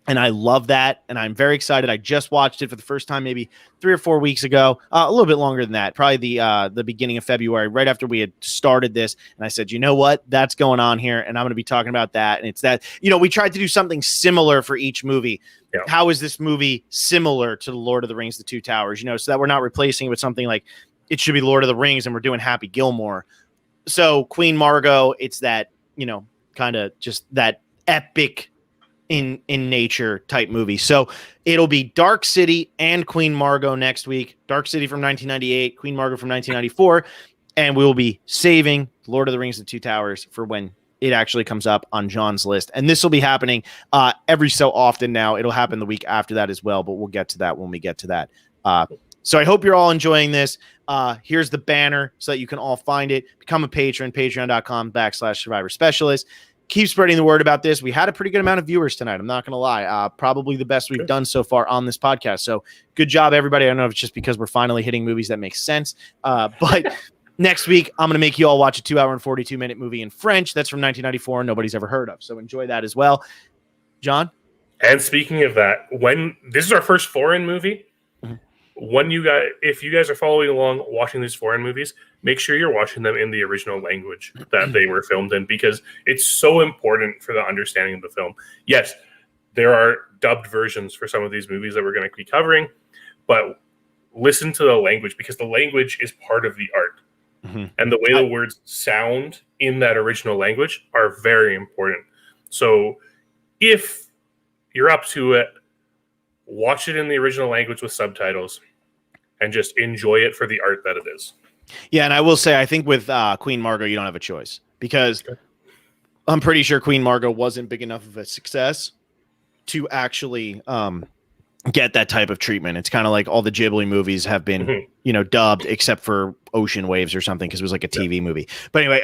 And I love that. And I'm very excited. I just watched it for the first time, maybe 3 or 4 weeks ago, a little bit longer than that, probably the beginning of February, right after we had started this. And I said, you know what, that's going on here. And I'm going to be talking about that. And it's that, we tried to do something similar for each movie. Yeah. How is this movie similar to the Lord of the Rings, The Two Towers, so that we're not replacing it with something like it should be Lord of the Rings and we're doing Happy Gilmore. So Queen Margot, it's that, kind of just that epic in nature type movie. So it'll be Dark City and Queen Margot next week. Dark City from 1998, Queen Margot from 1994, and we will be saving Lord of the Rings: The Two Towers for when it actually comes up on John's list. And this will be happening every so often now. It'll happen the week after that as well, but we'll get to that when we get to that. So I hope you're all enjoying this. Here's the banner so that you can all find it. Become a patron, patreon.com/Survivor Specialist. Keep spreading the word about this. We had a pretty good amount of viewers tonight. I'm not going to lie. Probably the best we've done so far on this podcast. So good job, everybody. I don't know if it's just because we're finally hitting movies that make sense. But next week, I'm going to make you all watch a 2 hour and 42-minute movie in French. That's from 1994 and nobody's ever heard of. So enjoy that as well. John? And speaking of that, this is our first foreign movie. If you guys are following along watching these foreign movies, make sure you're watching them in the original language that they were filmed in, because it's so important for the understanding of the film. Yes, there are dubbed versions for some of these movies that we're going to be covering, but listen to the language, because the language is part of the art. And the way the words sound in that original language are very important. So if you're up to it, watch it in the original language with subtitles and just enjoy it for the art that it is. Yeah, and I will say, I think with Queen Margot, you don't have a choice, because I'm pretty sure Queen Margot wasn't big enough of a success to actually get that type of treatment. It's kind of like all the Ghibli movies have been, dubbed, except for Ocean Waves or something, because it was like a TV movie. But anyway,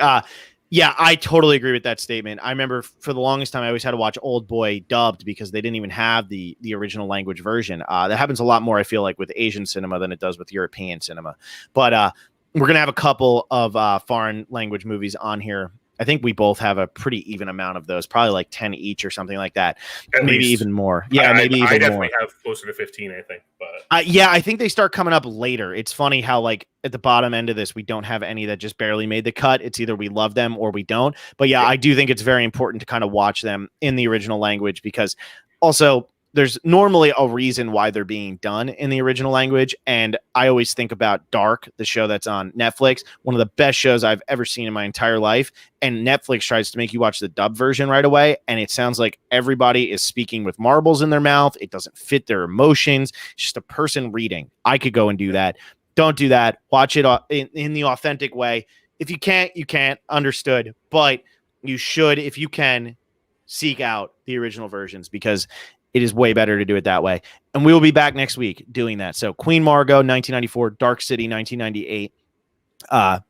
yeah, I totally agree with that statement. I remember for the longest time, I always had to watch Old Boy dubbed because they didn't even have the original language version. That happens a lot more, I feel like, with Asian cinema than it does with European cinema. But we're going to have a couple of foreign language movies on here. I think we both have a pretty even amount of those, probably like 10 each or something like that. Maybe even more. Yeah, maybe even more. I definitely have closer to 15, I think. But yeah, I think they start coming up later. It's funny how, like, at the bottom end of this, we don't have any that just barely made the cut. It's either we love them or we don't. But yeah, I do think it's very important to kind of watch them in the original language, because also there's normally a reason why they're being done in the original language. And I always think about Dark, the show that's on Netflix, one of the best shows I've ever seen in my entire life. And Netflix tries to make you watch the dub version right away. And it sounds like everybody is speaking with marbles in their mouth. It doesn't fit their emotions. It's just a person reading. I could go and do that. Don't do that. Watch it in the authentic way. If you can't, you can't. Understood. But you should, if you can, seek out the original versions, because it is way better to do it that way. And we will be back next week doing that. So Queen Margot, 1994, Dark City, 1998.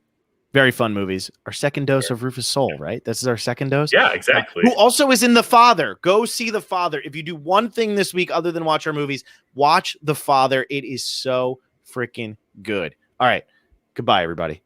Very fun movies. Our second dose of Rufus Soul, right? This is our second dose. Yeah, exactly. Who also is in The Father. Go see The Father. If you do one thing this week other than watch our movies, watch The Father. It is so freaking good. All right. Goodbye, everybody.